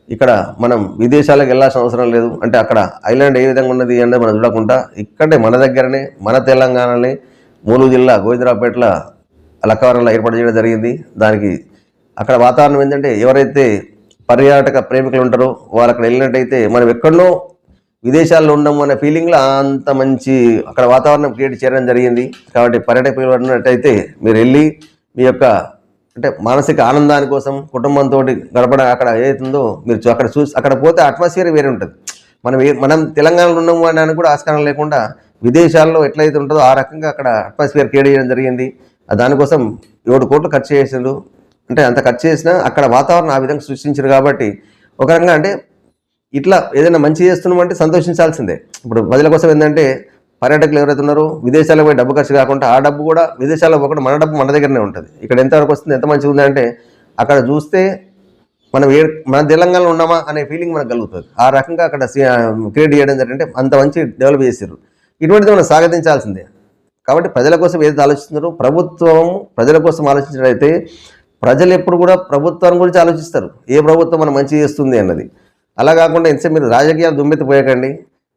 ఇక్కడ మనం విదేశాలకు వెళ్ళాల్సిన అవసరం లేదు. అంటే అక్కడ ఐలాండ్ ఏ విధంగా ఉన్నది అనేది మనం చూడకుండా ఇక్కడే మన దగ్గరనే, మన తెలంగాణనే ములుగు జిల్లా గోవిందరావుపేటలో లక్కవరంలో ఏర్పాటు చేయడం జరిగింది. దానికి అక్కడ వాతావరణం ఏంటంటే ఎవరైతే పర్యాటక ప్రేమికులు ఉంటారో వాళ్ళు అక్కడ వెళ్ళినట్టయితే మనం ఎక్కడో విదేశాల్లో ఉన్నాము అనే ఫీలింగ్లో అంత మంచి అక్కడ వాతావరణం క్రియేట్ చేయడం జరిగింది. కాబట్టి పర్యాటక ప్రేమికులు ఉన్నట్టయితే మీరు వెళ్ళి మీ యొక్క అంటే మానసిక ఆనందాని కోసం కుటుంబంతో గడపడం అక్కడ ఏదైతుందో మీరు అక్కడ అక్కడ పోతే అట్మాస్ఫియర్ వేరే ఉంటుంది. మనం తెలంగాణలో ఉన్నాము అనడానికి కూడా ఆస్కారం లేకుండా విదేశాల్లో ఎట్లయితే ఉంటుందో ఆ రకంగా అక్కడ అట్మాస్ఫియర్ క్రియేట్ చేయడం జరిగింది. దానికోసం 7 కోట్లు ఖర్చు చేసిండు. అంటే అంత ఖర్చు చేసినా అక్కడ వాతావరణం ఆ విధంగా సృష్టించారు. కాబట్టి ఒక రకంగా అంటే ఇట్లా ఏదైనా మంచి చేస్తున్నామంటే సంతోషించాల్సిందే. ఇప్పుడు ప్రజల కోసం ఏంటంటే పర్యాటకులు ఎవరైతే ఉన్నారో విదేశాలకు పోయి డబ్బు ఖర్చు కాకుండా ఆ డబ్బు కూడా విదేశాల్లో పోకుండా మన డబ్బు మన దగ్గరనే ఉంటుంది. ఇక్కడ ఎంతవరకు వస్తుంది, ఎంత మంచిగా ఉందంటే అక్కడ చూస్తే మన తెలంగాణలో ఉన్నామా అనే ఫీలింగ్ మనకు కలుగుతుంది. ఆ రకంగా అక్కడ క్రియేట్ చేయడం జరిగిందంటే అంత మంచి డెవలప్ చేశారు. ఇటువంటిది మనం స్వాగతించాల్సిందే. కాబట్టి ప్రజల కోసం ఏదైతే ఆలోచిస్తున్నారో ప్రభుత్వం ప్రజల కోసం ఆలోచించినట్లయితే ప్రజలు ఎప్పుడు కూడా ప్రభుత్వం గురించి ఆలోచిస్తారు, ఏ ప్రభుత్వం మనం మంచి చేస్తుంది అన్నది. అలా కాకుండా ఎంతసేపు మీరు రాజకీయాలు దుమ్మెత్తిపోయకండి.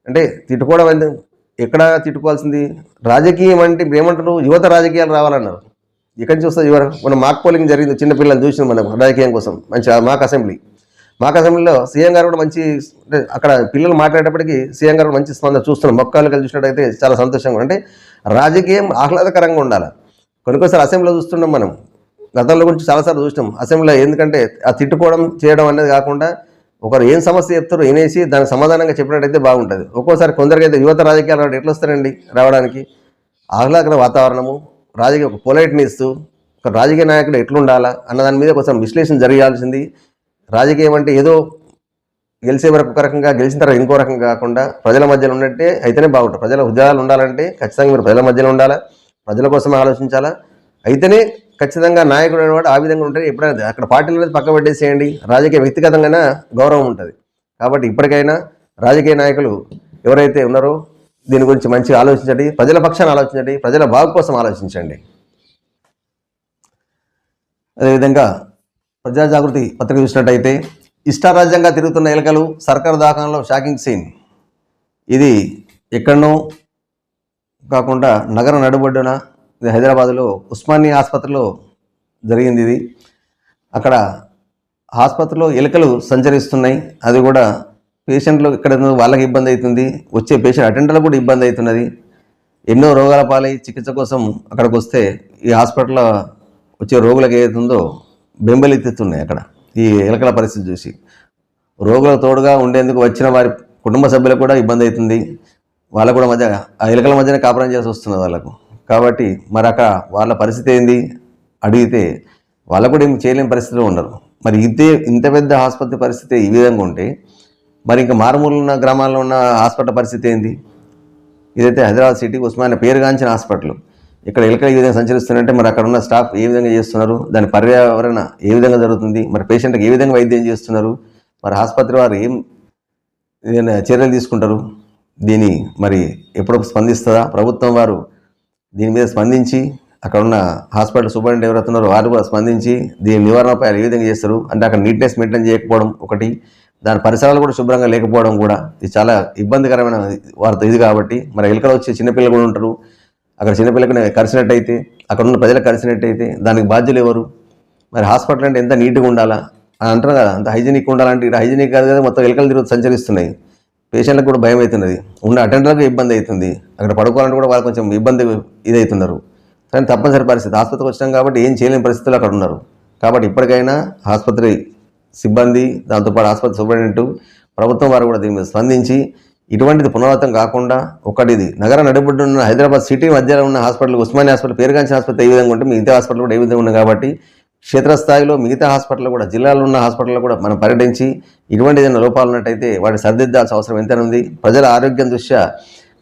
అంటే తిట్టుకోవడం అంటే ఎక్కడ తిట్టుకోవాల్సింది, రాజకీయం అంటే ఏమంటారు, యువత రాజకీయాలు రావాలన్నారు. ఇక్కడి నుంచి వస్తుంది యువత. మనం మాక్ పోలింగ్ జరిగింది, చిన్నపిల్లలు చూసినాం మనం రాజకీయం కోసం. మంచి మాక్ అసెంబ్లీలో సీఎం గారు కూడా మంచి అంటే అక్కడ పిల్లలు మాట్లాడేటప్పటికీ సీఎం గారు మంచి స్పందన చూస్తున్నాం. మొక్కలు కలిసి చూసినట్టయితే చాలా సంతోషంగా. అంటే రాజకీయం ఆహ్లాదకరంగా ఉండాలి. కొన్నిసార్లు అసెంబ్లీలో చూస్తున్నాం మనం, గతంలో గురించి చాలాసార్లు చూసినాం అసెంబ్లీలో. ఎందుకంటే ఆ తిట్టుకోవడం చేయడం అనేది కాకుండా ఒకరు ఏం సమస్య చెప్తారో వినేసి దానికి సమాధానంగా చెప్పినట్టయితే బాగుంటుంది. ఒక్కోసారి కొందరికైతే యువత రాజకీయాలు ఎట్లా వస్తారండి రావడానికి, ఆహ్లాదకర వాతావరణము, రాజకీయ ఒక పొలైట్నెస్, ఒక రాజకీయ నాయకుడు ఎట్లుండాలా అన్న దాని మీద కొంచెం విశ్లేషణ జరగాల్సింది. రాజకీయం అంటే ఏదో గెలిచే వరకు ఒక రకంగా, గెలిచిన తర్వాత ఇంకో రకంగా కాకుండా ప్రజల మధ్యలో ఉన్నట్టే అయితేనే బాగుంటుంది. ప్రజల ఉద్యోగాలు ఉండాలంటే ఖచ్చితంగా మీరు ప్రజల మధ్యలో ఉండాలా, ప్రజల కోసమే ఆలోచించాలా. అయితేనే ఖచ్చితంగా నాయకుడు అనేవాడు ఆ విధంగా ఉంటే ఎప్పుడైనా అక్కడ పార్టీలు అనేది పక్క పెట్టేసేయండి, రాజకీయ వ్యక్తిగతంగానే గౌరవం ఉంటుంది. కాబట్టి ఇప్పటికైనా రాజకీయ నాయకులు ఎవరైతే ఉన్నారో దీని గురించి మంచిగా ఆలోచించండి, ప్రజల పక్షాన్ని ఆలోచించండి, ప్రజల బాగు కోసం ఆలోచించండి. అదేవిధంగా ప్రజా జాగృతి పత్రిక చూసినట్టయితే ఇష్టారాజ్యంగా తిరుగుతున్న ఎలుకలు సర్కారు దవాఖానలో షాకింగ్ సీన్. ఇది ఎక్కడనో కాకుండా నగర నడుబొడ్డున ఇది హైదరాబాద్లో ఉస్మానియా ఆసుపత్రిలో జరిగింది. ఇది అక్కడ ఆసుపత్రిలో ఎలుకలు సంచరిస్తున్నాయి. అది కూడా పేషెంట్లు ఇక్కడ వాళ్ళకి ఇబ్బంది అవుతుంది, వచ్చే పేషెంట్ అటెండర్లకు కూడా ఇబ్బంది అవుతున్నది. ఎన్నో రోగాల పాలై చికిత్స కోసం అక్కడికి వస్తే ఈ హాస్పిటల్లో వచ్చే రోగులకు ఏదైతుందో బెంబెలెత్తుతున్నాయి. అక్కడ ఈ ఎలుకల పరిస్థితి చూసి రోగులకు తోడుగా ఉండేందుకు వచ్చిన వారి కుటుంబ సభ్యులకు కూడా ఇబ్బంది అవుతుంది. వాళ్ళకు కూడా మధ్య ఆ ఎలుకల మధ్యనే కాపురం చేసి వస్తున్నది వాళ్ళకు. కాబట్టి మరి అక్కడ వాళ్ళ పరిస్థితి ఏంది అడిగితే వాళ్ళకు కూడా ఏం చేయలేని పరిస్థితిలో ఉన్నారు. మరి ఇంత పెద్ద ఆసుపత్రి పరిస్థితి ఈ విధంగా ఉంటే మరి ఇంకా మారుమూల ఉన్న గ్రామాల్లో ఉన్న హాస్పిటల్ పరిస్థితి ఏంది? ఇదైతే హైదరాబాద్ సిటీ ఉస్మానియా పేరుగాంచిన హాస్పిటల్. ఇక్కడ ఎలుకలు ఈ విధంగా సంచరిస్తున్నారంటే మరి అక్కడ ఉన్న స్టాఫ్ ఏ విధంగా చేస్తున్నారు, దాని పర్యావరణ ఏ విధంగా జరుగుతుంది, మరి పేషెంట్కి ఏ విధంగా వైద్యం చేస్తున్నారు, మరి ఆసుపత్రి వారు ఏం చర్యలు తీసుకుంటారు, దీని మరి ఎప్పుడు స్పందిస్తుందా ప్రభుత్వం వారు? దీని మీద స్పందించి అక్కడ ఉన్న హాస్పిటల్ సూపరింటెండెంట్ ఎవరైతే ఉన్నారో వారు కూడా స్పందించి దీని నివారణపై ఏ విధంగా చేస్తారు అంటే అక్కడ నీట్నెస్ మెయింటైన్ చేయకపోవడం ఒకటి, దాని పరిసరాలు కూడా శుభ్రంగా లేకపోవడం కూడా ఇది చాలా ఇబ్బందికరమైన వార్త ఇది. కాబట్టి మరి ఎలుకలు వచ్చి చిన్నపిల్లలు కూడా ఉంటారు, అక్కడ చిన్నపిల్లకి కరిచినట్టయితే అక్కడ ఉన్న ప్రజలకు కరిచినట్టయితే దానికి బాధ్యులు ఎవరు? మరి హాస్పిటల్ అంటే ఎంత నీట్గా ఉండాలా అని అంటారు కదా, అంత హైజీనిక్ ఉండాలంటే ఇక్కడ హైజీనిక్ కాదు కదా, మొత్తం ఎలుకలు తిరుగుతూ సంచరిస్తున్నాయి. పేషెంట్లకు కూడా భయం అవుతున్నది, ఉన్న అటెండర్లకు ఇబ్బంది అవుతుంది, అక్కడ పడుకోవాలంటే కూడా వాళ్ళు కొంచెం ఇబ్బంది ఇదవుతున్నారు. కానీ తప్పనిసరి పరిస్థితి ఆసుపత్రికి వచ్చినాం కాబట్టి ఏం చేయలేని పరిస్థితులు అక్కడ ఉన్నారు. కాబట్టి ఇప్పటికైనా ఆసుపత్రి సిబ్బంది దాంతోపాటు ఆసుపత్రి సూపరింటెండెంట్ ప్రభుత్వం వారు కూడా దీని మీద స్పందించి ఇటువంటిది పునరావృతం కాకుండా ఒకటిది నగర నడిబొడ్డున్న హైదరాబాద్ సిటీ మధ్యలో ఉన్న హాస్పిటల్ ఉస్మానియా హాస్పిటల్ పేరుగాంచిన హాస్పిటల్ ఏ విధంగా ఉంటే మిగతా హాస్పిటల్ కూడా ఏ విధంగా ఉన్నాయి. కాబట్టి క్షేత్రస్థాయిలో మిగతా హాస్పిటల్ కూడా జిల్లాలో ఉన్న హాస్పిటల్లో కూడా మనం పర్యటించి ఇటువంటి ఏదైనా లోపాలు ఉన్నట్టయితే వాటిని సరిదిద్దాల్సిన అవసరం ఎంతైనా ఉంది. ప్రజల ఆరోగ్యం దృష్ట్యా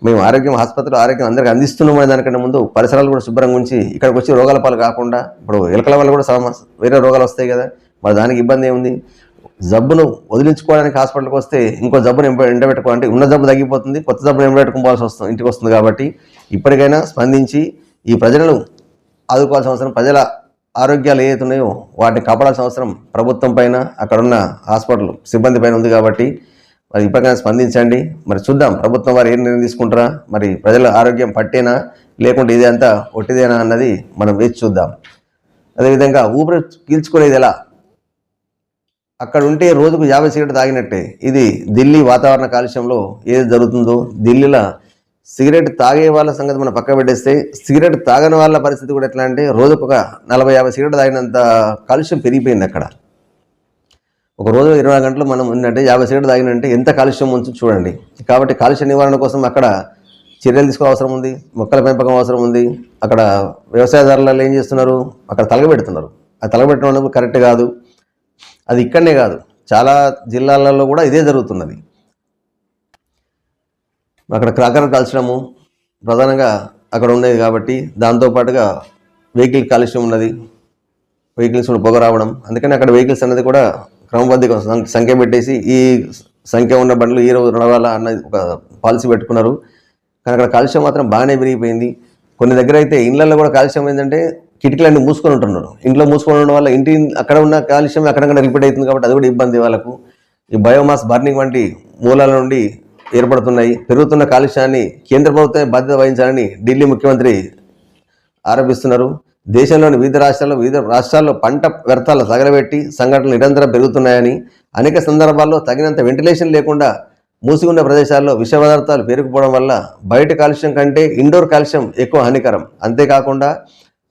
మేము ఆసుపత్రిలో ఆరోగ్యం అందరికీ అందిస్తున్నామనే దానికంటే ముందు పరిసరాలు కూడా శుభ్రంగా ఉంచి ఇక్కడికి వచ్చి రోగాల పాలు కాకుండా ఇప్పుడు ఎలుకల వల్ల కూడా వేరే రోగాలు వస్తాయి కదా, మరి దానికి ఇబ్బంది ఏముంది? జబ్బును వదిలించుకోవడానికి హాస్పిటల్కి వస్తే ఇంకో జబ్బును ఎండబెట్టుకోవాలంటే ఉన్న జబ్బు తగ్గిపోతుంది, కొత్త జబ్బును ఎండబెట్టుకోవాల్సి వస్తుంది, ఇంటికి వస్తుంది. కాబట్టి ఇప్పటికైనా స్పందించి ఈ ప్రజలను ఆదుకోవాల్సిన అవసరం, ప్రజల ఆరోగ్యాలు ఏవైతే ఉన్నాయో వాటిని కాపాడాల్సిన అవసరం ప్రభుత్వం పైన అక్కడున్న హాస్పిటల్ సిబ్బంది పైన ఉంది. కాబట్టి మరి ఇప్పటికైనా స్పందించండి. మరి చూద్దాం ప్రభుత్వం వారు ఏం నిర్ణయం తీసుకుంటారా, మరి ప్రజల ఆరోగ్యం పట్టేనా లేకుంటే ఇదే అంతా ఒట్టిదేనా అన్నది మనం వేచి చూద్దాం. అదేవిధంగా ఊపిరి పీల్చుకునేది ఎలా? అక్కడ ఉంటే రోజుకు 50 సిగరెట్ తాగినట్టే. ఇది ఢిల్లీ వాతావరణ కాలుష్యంలో ఏది జరుగుతుందో, ఢిల్లీలో సిగరెట్ తాగే వాళ్ళ సంగతి మనం పక్క పెట్టేస్తే సిగరెట్ తాగని వాళ్ళ పరిస్థితి కూడా ఎట్లా అంటే రోజుకు ఒక 40-50 సిగరెట్ తాగినంత కాలుష్యం పెరిగిపోయింది అక్కడ. ఒక రోజు 24 గంటలు మనం ఏంటంటే 50 సిగరెట్ తాగినంటే ఎంత కాలుష్యం ఉంచు చూడండి. కాబట్టి కాలుష్య నివారణ కోసం అక్కడ చర్యలు తీసుకోవడం అవసరం ఉంది, మొక్కల పెంపకం అవసరం ఉంది. అక్కడ వ్యవసాయదారులలో ఏం చేస్తున్నారు, అక్కడ తలగబెడుతున్నారు. అది తలగబెట్టడం అనేది కరెక్ట్ కాదు. అది ఇక్కడనే కాదు, చాలా జిల్లాలలో కూడా ఇదే జరుగుతున్నది. అక్కడ క్రాకర్ కాల్చడము ప్రధానంగా అక్కడ ఉండేది. కాబట్టి దాంతోపాటుగా వెహికల్ కాలుష్యం ఉన్నది, వెహికల్స్ కూడా పొగ రావడం. అందుకని అక్కడ వెహికల్స్ అనేది కూడా క్రమబద్ధంగా సంఖ్య పెట్టేసి ఈ సంఖ్య ఉన్న బండ్లు ఈ రోజు నడవాలా అన్నది ఒక పాలసీ పెట్టుకున్నారు. కానీ అక్కడ కాలుష్యం మాత్రం బాగానే పెరిగిపోయింది. కొన్ని దగ్గర అయితే ఇళ్లలో కూడా కాలుష్యం ఏంటంటే కిటికీలన్నీ మూసుకొని ఉంటున్నారు. ఇంట్లో మూసుకొని ఉండడం వల్ల ఇంటి అక్కడ ఉన్న కాలుష్యం అక్కడక్కడ రిపీట్ అవుతుంది. కాబట్టి అది కూడా ఇబ్బంది వాళ్ళకు. ఈ బయోమాస్ బర్నింగ్ వంటి మూలాల నుండి ఏర్పడుతున్నాయి. పెరుగుతున్న కాలుష్యాన్ని కేంద్ర ప్రభుత్వమే బాధ్యత వహించాలని ఢిల్లీ ముఖ్యమంత్రి ఆరోపిస్తున్నారు. దేశంలోని వివిధ రాష్ట్రాల్లో పంట వ్యర్థాలు తగలబెట్టి సంఘటనలు నిరంతరం పెరుగుతున్నాయని, అనేక సందర్భాల్లో తగినంత వెంటిలేషన్ లేకుండా మూసి ఉన్న ప్రదేశాల్లో విష పదార్థాలు పేరుకుపోవడం వల్ల బయట కాలుష్యం కంటే ఇండోర్ కాలుష్యం ఎక్కువ హానికరం. అంతేకాకుండా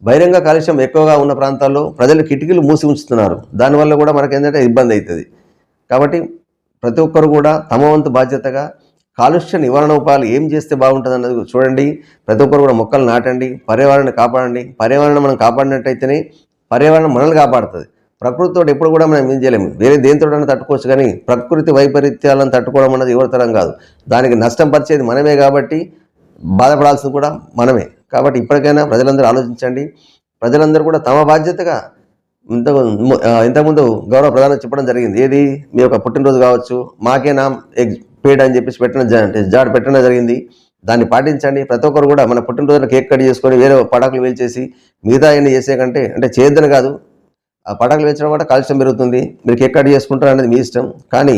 బహిరంగ కాలుష్యం ఎక్కువగా ఉన్న ప్రాంతాల్లో ప్రజలు కిటికీలు మూసి ఉంచుతున్నారు. దానివల్ల కూడా మనకు ఏంటంటే ఇబ్బంది అవుతుంది. కాబట్టి ప్రతి ఒక్కరు కూడా తమ వంతు బాధ్యతగా కాలుష్య నివారణ ఉపాయాలు ఏం చేస్తే బాగుంటుంది అన్నది చూడండి. ప్రతి ఒక్కరు కూడా మొక్కలు నాటండి, పర్యావరణాన్ని కాపాడండి. పర్యావరణం మనం కాపాడినట్టయితేనే పర్యావరణం మనల్ని కాపాడుతుంది. ప్రకృతితో ఎప్పుడు కూడా మనం ఏం చేయలేము, వేరే దేనితోటైనా తట్టుకోవచ్చు. కానీ ప్రకృతి వైపరీత్యాలను తట్టుకోవడం అన్నది ఎవరితరం కాదు. దానికి నష్టం పరిచేది మనమే, కాబట్టి బాధపడాల్సింది కూడా మనమే. కాబట్టి ఇప్పటికైనా ప్రజలందరూ ఆలోచించండి. ప్రజలందరూ కూడా తమ బాధ్యతగా ఇంతకుముందు గౌరవ ప్రధాని చెప్పడం జరిగింది. ఏది మీ యొక్క పుట్టినరోజు కావచ్చు, మాకే నామ్ పేడ్ అని చెప్పేసి జాడ్ పెట్టడం జరిగింది. దాన్ని పాటించండి. ప్రతి ఒక్కరు కూడా మన పుట్టినరోజున కేక్ కట్ చేసుకొని వేరే పటాకులు వేల్చేసి మిగతా అన్ని చేసే కంటే, అంటే చేయొద్దని కాదు, ఆ పటాకులు వేల్చడం వల్ల కాలుష్యం పెరుగుతుంది. మీరు కేక్ కట్ చేసుకుంటారు అనేది మీ ఇష్టం. కానీ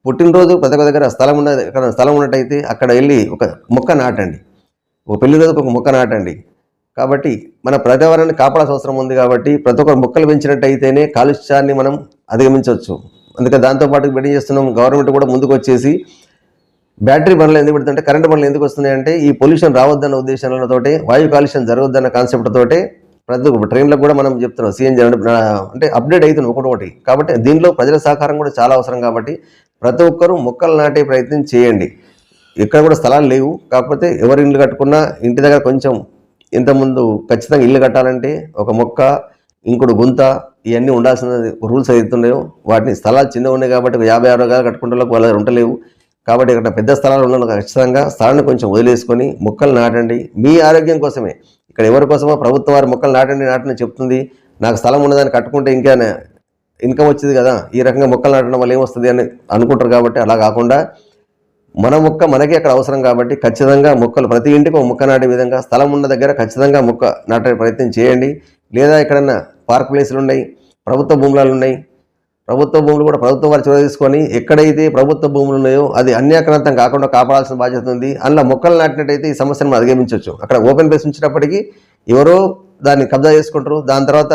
పుట్టినరోజు ప్రతి ఒక్క దగ్గర స్థలం ఉన్నట్టయితే అక్కడ వెళ్ళి ఒక మొక్క నాటండి. ఒక పెళ్లి రోజుకు ఒక మొక్క నాటండి. కాబట్టి మన పర్యావరణాన్ని కాపాడాల్సిన అవసరం ఉంది. కాబట్టి ప్రతి ఒక్కరు మొక్కలు పెంచినట్టయితేనే కాలుష్యాన్ని మనం అధిగమించవచ్చు. అందుకే దాంతోపాటు బిడ్డ చేస్తున్నాం. గవర్నమెంట్ కూడా ముందుకు వచ్చేసి బ్యాటరీ బండ్లు ఎందుకు పెడుతుంటే, కరెంటు బండ్లు ఎందుకు వస్తున్నాయంటే ఈ పొల్యూషన్ రావద్దన్న ఉద్దేశాలతోటే, వాయు కాలుష్యం జరగవద్దన్న కాన్సెప్ట్ తోటే ప్రతి ఒక్క ట్రైన్లకు కూడా మనం చెప్తున్నాం సిఎన్జి అంటే అప్డేట్ అవుతున్నాం ఒకటి. కాబట్టి దీనిలో ప్రజల సహకారం కూడా చాలా అవసరం. కాబట్టి ప్రతి ఒక్కరూ మొక్కలు నాటే ప్రయత్నం చేయండి. ఇక్కడ కూడా స్థలాలు లేవు. కాకపోతే ఎవరు ఇల్లు కట్టుకున్నా ఇంటి దగ్గర కొంచెం ఇంతకుముందు ఖచ్చితంగా ఇల్లు కట్టాలంటే ఒక మొక్క, ఇంకోటి గుంత, ఇవన్నీ ఉండాల్సిన రూల్స్ అవుతున్నాయో వాటిని స్థలాలు చిన్నగా ఉన్నాయి కాబట్టి 50-60 గజాలు కట్టుకుంటే వాళ్ళ ఉండలేవు. కాబట్టి ఇక్కడ పెద్ద స్థలాలు ఉన్న ఖచ్చితంగా స్థలాన్ని కొంచెం వదిలేసుకొని మొక్కలు నాటండి. మీ ఆరోగ్యం కోసమే. ఇక్కడ ఎవరి కోసమో ప్రభుత్వం వారు మొక్కలు నాటండి చెప్తుంది. నాకు స్థలం ఉన్నదాన్ని కట్టుకుంటే ఇంకా ఇన్కమ్ వచ్చింది కదా, ఈ రకంగా మొక్కలు నాటడం వల్ల ఏమొస్తుంది అని అనుకుంటారు. కాబట్టి అలా కాకుండా మన మొక్క మనకే అక్కడ అవసరం. కాబట్టి ఖచ్చితంగా మొక్కలు ప్రతి ఇంటికి ఒక మొక్క నాటే విధంగా స్థలం ఉన్న దగ్గర ఖచ్చితంగా మొక్క నాటే ప్రయత్నం చేయండి. లేదా ఎక్కడన్నా పార్క్ ప్లేసులు ఉన్నాయి, ప్రభుత్వ భూములు ఉన్నాయి. ప్రభుత్వ భూములు కూడా ప్రభుత్వం వారు చొరవ తీసుకొని ఎక్కడైతే ప్రభుత్వ భూములు ఉన్నాయో అది అన్యాక్రాంతం కాకుండా కాపాడాల్సిన బాధ్యత ఉంది. అందులో మొక్కలు నాటినట్టయితే ఈ సమస్యను మనం అధిగమించవచ్చు. అక్కడ ఓపెన్ ప్లేస్ ఉంచినప్పటికీ ఎవరో దాన్ని కబ్జా చేసుకుంటారు. దాని తర్వాత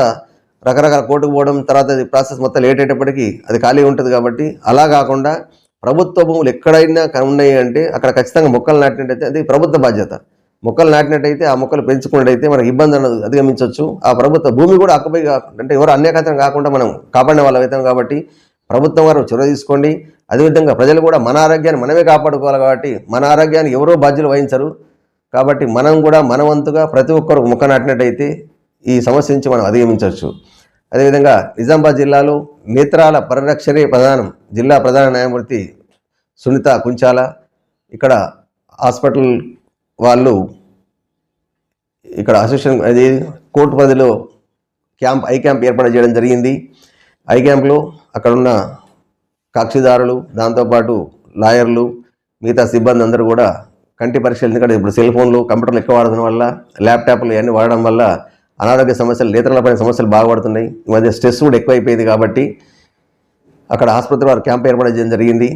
రకరకాల కోర్టుకు పోవడం, తర్వాత అది ప్రాసెస్ మొత్తం లేట్ అయ్యేటప్పటికీ అది ఖాళీ ఉంటుంది. కాబట్టి అలా కాకుండా ప్రభుత్వ భూములు ఎక్కడైనా ఉన్నాయి అంటే అక్కడ ఖచ్చితంగా మొక్కలు నాటినట్టయితే అది ప్రభుత్వ బాధ్యత. మొక్కలు నాటినట్టయితే ఆ మొక్కలు పెంచుకున్నట్టయితే మనకు ఇబ్బంది అన్నది అధిగమించవచ్చు. ఆ ప్రభుత్వ భూమి కూడా ఆక్యుపై అంటే ఎవరు అన్యాకతం కాకుండా మనం కాపాడిన వాళ్ళ అవుతాం. కాబట్టి ప్రభుత్వం వారు చొరవ తీసుకోండి. అదేవిధంగా ప్రజలు కూడా మన ఆరోగ్యాన్ని మనమే కాపాడుకోవాలి. కాబట్టి మన ఆరోగ్యాన్ని ఎవరో బాధ్యులు వహించరు. కాబట్టి మనం కూడా మన వంతుగా ప్రతి ఒక్కరు మొక్క నాటినట్టయితే ఈ సమస్య నుంచి మనం అధిగమించవచ్చు. అదేవిధంగా నిజామాబాద్ జిల్లాలో నేత్రాల పరిరక్షణే ప్రధానం జిల్లా ప్రధాన న్యాయమూర్తి సునీత కుంచాల ఇక్కడ హాస్పిటల్ వాళ్ళు ఇక్కడ అసోసియేషన్ అది కోర్టు పరిధిలో ఐ క్యాంప్ ఏర్పాటు చేయడం జరిగింది. ఐ క్యాంప్లో అక్కడున్న కక్షిదారులు, దాంతోపాటు లాయర్లు, మిగతా సిబ్బంది అందరూ కూడా కంటి పరీక్షలు, ఎందుకంటే ఇప్పుడు సెల్ ఫోన్లు, కంప్యూటర్లు ఎక్కువ వాడడం వల్ల, ల్యాప్టాప్లు ఇవన్నీ వాడడం వల్ల అనారోగ్య సమస్యలు, నేత్రాలపైన సమస్యలు బాగుపడుతున్నాయి. ఈ మధ్య స్ట్రెస్ కూడా ఎక్కువైపోయింది. కాబట్టి అక్కడ ఆసుపత్రి వారు క్యాంప్ ఏర్పాటు చేయడం జరిగింది.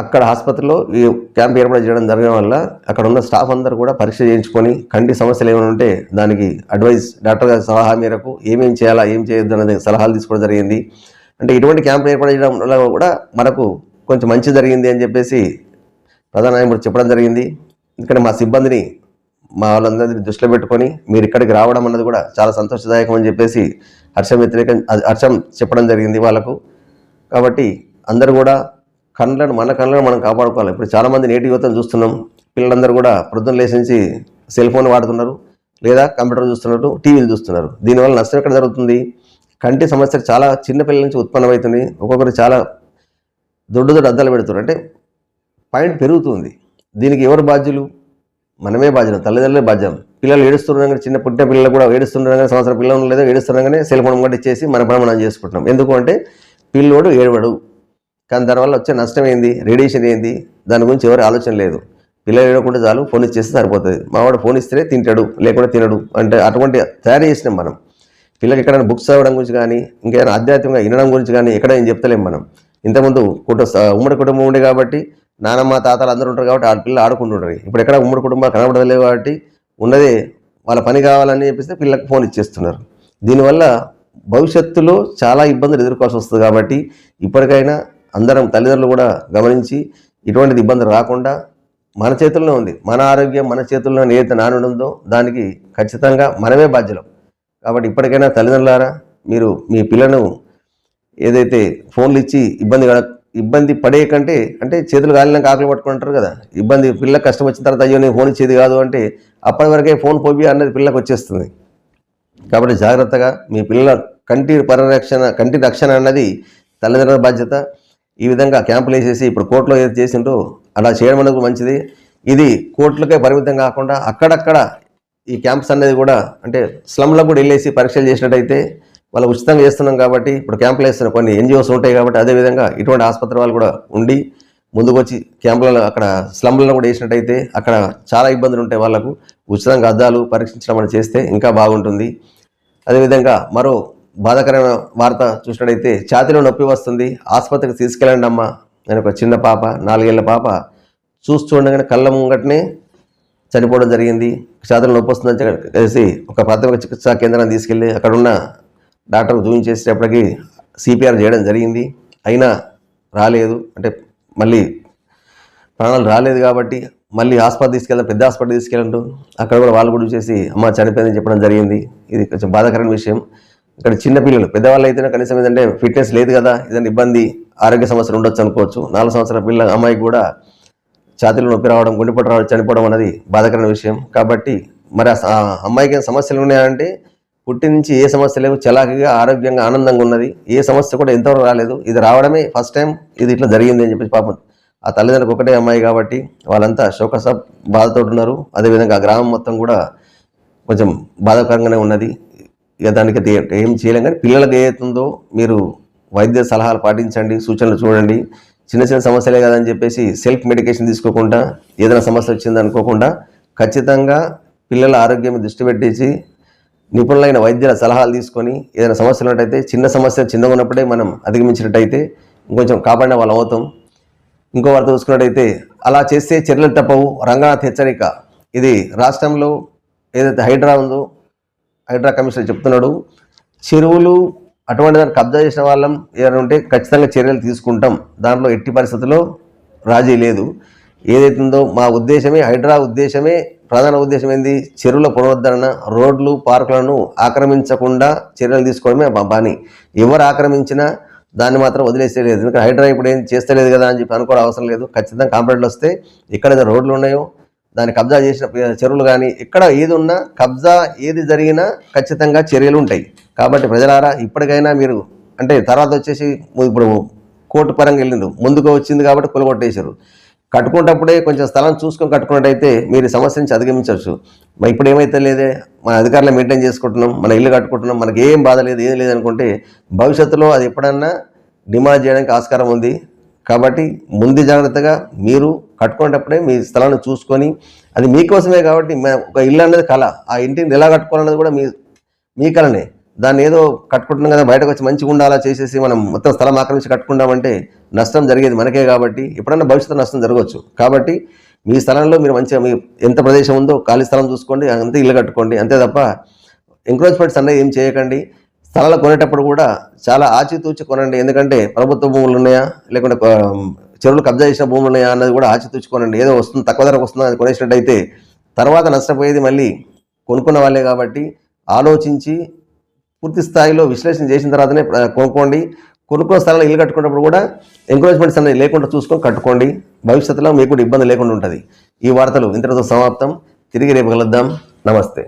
అక్కడ ఆసుపత్రిలో ఈ క్యాంప్ ఏర్పాటు చేయడం జరగడం వల్ల అక్కడ ఉన్న స్టాఫ్ అందరూ కూడా పరీక్ష చేయించుకొని కంటి సమస్యలు ఏమైనా ఉంటే దానికి అడ్వైస్, డాక్టర్ గారి సలహా మేరకు ఏమేం చేయాలా, ఏం చేయొద్దు అనేది సలహాలు తీసుకోవడం జరిగింది. అంటే ఇటువంటి క్యాంప్ ఏర్పాటు చేయడం వల్ల కూడా మనకు కొంచెం మంచి జరిగింది అని చెప్పేసి ప్రధాన న్యాయమూర్తి చెప్పడం జరిగింది. ఎందుకంటే మా సిబ్బందిని, మా వాళ్ళందరినీ దృష్టిలో పెట్టుకొని మీరు ఇక్కడికి రావడం అన్నది కూడా చాలా సంతోషదాయకం అని చెప్పేసి హర్షం చెప్పడం జరిగింది వాళ్ళకు. కాబట్టి అందరూ కూడా మన కళ్ళను మనం కాపాడుకోవాలి. ఇప్పుడు చాలామంది నేటి యువతను చూస్తున్నాం. పిల్లలందరూ కూడా ప్రొద్దున లేచి నుంచి సెల్ ఫోన్ వాడుతున్నారు, లేదా కంప్యూటర్ చూస్తున్నారు, టీవీలు చూస్తున్నారు. దీనివల్ల నష్టం ఎక్కడ జరుగుతుంది? కంటి సమస్యలు చాలా చిన్న పిల్లల నుంచి ఉత్పన్నమవుతుంది. ఒక్కొక్కరు చాలా దొడ్డు అద్దాలు పెడుతున్నారు. అంటే పాయింట్ పెరుగుతుంది. దీనికి ఎవరు బాధ్యులు? మనమే బాధ్యులు, తల్లిదండ్రులే బాధ్యం. పిల్లలు ఏడుస్తుండగానే, చిన్న పుట్టిన పిల్లలు కూడా ఏడుస్తుండగానే, సంవత్సరం పిల్లలు లేదా ఏడుస్తుండగానే సెల్ ఫోన్ కూడా ఇచ్చేసి మన పని మనం చేసుకుంటున్నాం. ఎందుకు అంటే పిల్లోడు ఏడవడు, కానీ దానివల్ల వచ్చే నష్టం ఏంది, రేడియేషన్ ఏంది, దాని గురించి ఎవరు ఆలోచన లేదు. పిల్లలు ఏడవకుండా చాలు, ఫోన్ ఇచ్చేస్తే సరిపోతుంది. మావాడు ఫోన్ ఇస్తేనే తింటాడు, లేకుండా తినడు. అంటే అటువంటి తయారు చేసినాం మనం. పిల్లలకి ఎక్కడైనా బుక్స్ చదవడం గురించి కానీ, ఇంకేమైనా ఆధ్యాత్మికంగా వినడం గురించి కానీ ఎక్కడ ఏం చెప్తలేం మనం. ఇంతకుముందు ఉమ్మడి కుటుంబం ఉండే కాబట్టి నానమ్మ తాతలు అందరూ ఉంటారు కాబట్టి పిల్లలు ఆడుకుంటుంటారు. ఇప్పుడు ఎక్కడ ఉమ్మడి కుటుంబాలు కనబడలేవు కాబట్టి ఉన్నదే వాళ్ళ పని కావాలని చెప్పేస్తే పిల్లలకు ఫోన్ ఇచ్చేస్తున్నారు. దీనివల్ల భవిష్యత్తులో చాలా ఇబ్బందులు ఎదుర్కోవాల్సి వస్తుంది. కాబట్టి ఇప్పటికైనా అందరం తల్లిదండ్రులు కూడా గమనించి ఇటువంటిది ఇబ్బందులు రాకుండా మన చేతుల్లో ఉంది. మన ఆరోగ్యం మన చేతుల్లో ఏదైతే నానుందో దానికి ఖచ్చితంగా మనమే బాధ్యులం. కాబట్టి ఇప్పటికైనా తల్లిదండ్రులారా, మీరు మీ పిల్లను ఏదైతే ఫోన్లు ఇచ్చి ఇబ్బంది పడే కంటే, అంటే చేతులు గాలినాక ఆకలి పట్టుకుంటారు కదా, ఇబ్బంది పిల్లలకు కష్టం వచ్చిన తర్వాత అయ్యో నేను ఫోన్ ఇచ్చేది కాదు అంటే అప్పటి వరకే ఫోన్ ఫోబియా అన్నది పిల్లలకు వచ్చేస్తుంది. కాబట్టి జాగ్రత్తగా మీ పిల్లల కంటి రక్షణ అన్నది తల్లిదండ్రుల బాధ్యత. ఈ విధంగా క్యాంపులు వేసేసి ఇప్పుడు కోర్టులో ఏది చేసిండ్రో అలా చేయడం అనేది మంచిది. ఇది కోర్టులకే పరిమితం కాకుండా అక్కడక్కడ ఈ క్యాంప్స్ అనేది కూడా, అంటే స్లమ్లో కూడా వెళ్ళేసి పరీక్షలు చేసినట్టయితే వాళ్ళు ఉచితంగా చేస్తున్నాం. కాబట్టి ఇప్పుడు క్యాంపులు వేస్తున్న కొన్ని NGOs ఉంటాయి కాబట్టి అదేవిధంగా ఇటువంటి ఆసుపత్రి వాళ్ళు కూడా ఉండి ముందుకు వచ్చి క్యాంపులలో అక్కడ స్లమ్లలో కూడా వేసినట్టయితే అక్కడ చాలా ఇబ్బందులు ఉంటాయి వాళ్ళకు. ఉచితంగా అద్దాలు పరీక్షించడం అని చేస్తే ఇంకా బాగుంటుంది. అదేవిధంగా మరో బాధాకరమైన వార్త చూసినట్టయితే ఛాతీలో నొప్పి వస్తుంది, ఆసుపత్రికి తీసుకెళ్ళండి అమ్మ. నేను ఒక చిన్న పాప 4 ఏళ్ల పాప చూస్తుండగానే కళ్ళ ముంగటనే చనిపోవడం జరిగింది. ఛాతీలో నొప్పి వస్తుందని కలిసి ఒక ప్రాథమిక చికిత్సా కేంద్రాన్ని తీసుకెళ్ళి అక్కడ ఉన్న డాక్టర్కు చూపించేసేటప్పటికి సిపిఆర్ చేయడం జరిగింది. అయినా రాలేదు, అంటే మళ్ళీ ప్రాణాలు రాలేదు. కాబట్టి మళ్ళీ హాస్పిటల్ తీసుకెళ్ళాం, పెద్ద హాస్పిటల్ తీసుకెళ్ళండు. అక్కడ కూడా వాళ్ళు కూడా చూసేసి అమ్మ చనిపోయిందని చెప్పడం జరిగింది. ఇది కొంచెం బాధాకరమైన విషయం. ఇక్కడ చిన్నపిల్లలు, పెద్దవాళ్ళు అయితేనే కనీసం ఏంటంటే ఫిట్నెస్ లేదు కదా, ఏదైనా ఇబ్బంది ఆరోగ్య సమస్యలు ఉండొచ్చు అనుకోవచ్చు. 4 సంవత్సరాల పిల్ల అమ్మాయికి కూడా ఛాతీలో నొప్పి రావడం, గుండెపోటు రావడం, చనిపోవడం అనేది బాధాకరమైన విషయం. కాబట్టి మరి ఆ అమ్మాయికి సమస్యలు ఉన్నాయంటే పుట్టి నుంచి ఏ సమస్య లేవు, చలాకీగా ఆరోగ్యంగా ఆనందంగా ఉన్నది. ఏ సమస్య కూడా ఎంతవరకు రాలేదు. ఇది రావడమే ఫస్ట్ టైం ఇది ఇట్లా జరిగింది అని చెప్పేసి పాపం ఆ తల్లిదండ్రులకు ఒకటే అమ్మాయి కాబట్టి వాళ్ళంతా శోకస బాధతో ఉన్నారు. అదేవిధంగా ఆ గ్రామం మొత్తం కూడా కొంచెం బాధాకరంగానే ఉన్నది. ఇక దానికి ఏం చేయలేం. కానీ పిల్లలకు ఏదైతుందో మీరు వైద్య సలహాలు పాటించండి, సూచనలు చూడండి. చిన్న చిన్న సమస్యలే కదని చెప్పేసి సెల్ఫ్ మెడికేషన్ తీసుకోకుండా ఏదైనా సమస్య వచ్చింది అనుకోకుండా ఖచ్చితంగా పిల్లల ఆరోగ్యం దృష్టి పెట్టేసి నిపుణులైన వైద్యుల సలహాలు తీసుకొని ఏదైనా సమస్యలు ఉన్నట్టయితే చిన్న సమస్య చిన్నగా ఉన్నప్పుడే మనం అధిగమించినట్టయితే ఇంకొంచెం కాపాడిన వాళ్ళం అవుతాం. ఇంకో వార్త చూసుకున్నట్టయితే అలా చేస్తే చర్యలు తప్పవు, రంగనాథ్ హెచ్చరిక. ఇది రాష్ట్రంలో ఏదైతే హైడ్రా ఉందో హైడ్రా కమిషనర్ చెప్తున్నాడు, చెరువులు అటువంటి దాన్ని కబ్జా చేసిన వాళ్ళం ఏదైనా ఉంటే ఖచ్చితంగా చర్యలు తీసుకుంటాం, దాంట్లో ఎట్టి పరిస్థితుల్లో రాజీ లేదు. ఏదైతుందో మా ఉద్దేశమే, హైడ్రా ఉద్దేశమే, ప్రధాన ఉద్దేశం ఏంది, చెరువుల పునరుద్ధరణ, రోడ్లు పార్కులను ఆక్రమించకుండా చర్యలు తీసుకోవడమే పని. ఎవరు ఆక్రమించినా దాన్ని మాత్రం వదిలేసేయలేదు. ఎందుకంటే హైడ్రా ఇప్పుడు ఏం చేస్తలేదు కదా అని చెప్పి అనుకోవడం అవసరం లేదు. ఖచ్చితంగా కంప్లైంట్లు వస్తే ఎక్కడైతే రోడ్లు ఉన్నాయో దాన్ని కబ్జా చేసిన చెరువులు కానీ ఎక్కడ ఏది ఉన్నా కబ్జా ఏది జరిగినా ఖచ్చితంగా చర్యలు ఉంటాయి. కాబట్టి ప్రజలారా ఇప్పటికైనా మీరు అంటే తర్వాత వచ్చేసి ఇప్పుడు కోర్టు పరంగా వెళ్ళిండు, ముందుకు వచ్చింది కాబట్టి కొలగొట్టేశారు. కట్టుకునేటప్పుడే కొంచెం స్థలం చూసుకొని కట్టుకున్నట్టయితే మీరు సమస్య నుంచి అధిగమించవచ్చు. ఇప్పుడు ఏమైతే లేదే, మన అధికారులు మెయింటైన్ చేసుకుంటున్నాం, మన ఇల్లు కట్టుకుంటున్నాం, మనకి ఏం బాధ లేదు, ఏం లేదనుకుంటే భవిష్యత్తులో అది ఎప్పుడన్నా డిమాండ్ చేయడానికి ఆస్కారం ఉంది. కాబట్టి ముందు జాగ్రత్తగా మీరు కట్టుకునేటప్పుడే మీ స్థలాన్ని చూసుకొని, అది మీకోసమే కాబట్టి ఒక ఇల్లు అనేది కళ, ఆ ఇంటిని ఎలా కట్టుకోవాలన్నది కూడా మీ కళనే. దాన్ని ఏదో కట్టుకుంటున్నాం కదా బయటకు వచ్చి మంచిగా ఉండాలా చేసేసి మనం మొత్తం స్థలం ఆక్రమించి కట్టుకుంటామంటే నష్టం జరిగేది మనకే. కాబట్టి ఎప్పుడన్నా భవిష్యత్తు నష్టం జరగవచ్చు. కాబట్టి మీ స్థలంలో మీరు మంచిగా మీ ఎంత ప్రదేశం ఉందో ఖాళీ స్థలం చూసుకోండి, అంతే ఇల్లు కట్టుకోండి, అంతే తప్ప ఎంక్రోచ్మెంట్స్ అనేది ఏం చేయకండి. స్థలాలు కొనేటప్పుడు కూడా చాలా ఆచితూచి కొనండి. ఎందుకంటే ప్రభుత్వ భూములు ఉన్నాయా లేకుంటే చెరువులు కబ్జా చేసిన భూములు ఉన్నాయా అన్నది కూడా ఆచితూచి కొనండి. ఏదో వస్తుంది తక్కువ ధరకు వస్తుందో అది కొనేసినట్టయితే తర్వాత నష్టపోయేది మళ్ళీ కొనుక్కున్న వాళ్ళే. కాబట్టి ఆలోచించి పూర్తి స్థాయిలో విశ్లేషణ చేసిన తర్వాతనే కొనుక్కోండి. కొనుక్కున్న స్థలంలో ఇల్లు కట్టుకున్నప్పుడు కూడా ఎంకరేజ్మెంట్స్ అనేది లేకుండా చూసుకొని కట్టుకోండి. భవిష్యత్తులో మీకు కూడా ఇబ్బంది లేకుండా ఉంటుంది. ఈ వార్తలు ఇంతటితో సమాప్తం. తిరిగి రేపు కలుద్దాం. నమస్తే.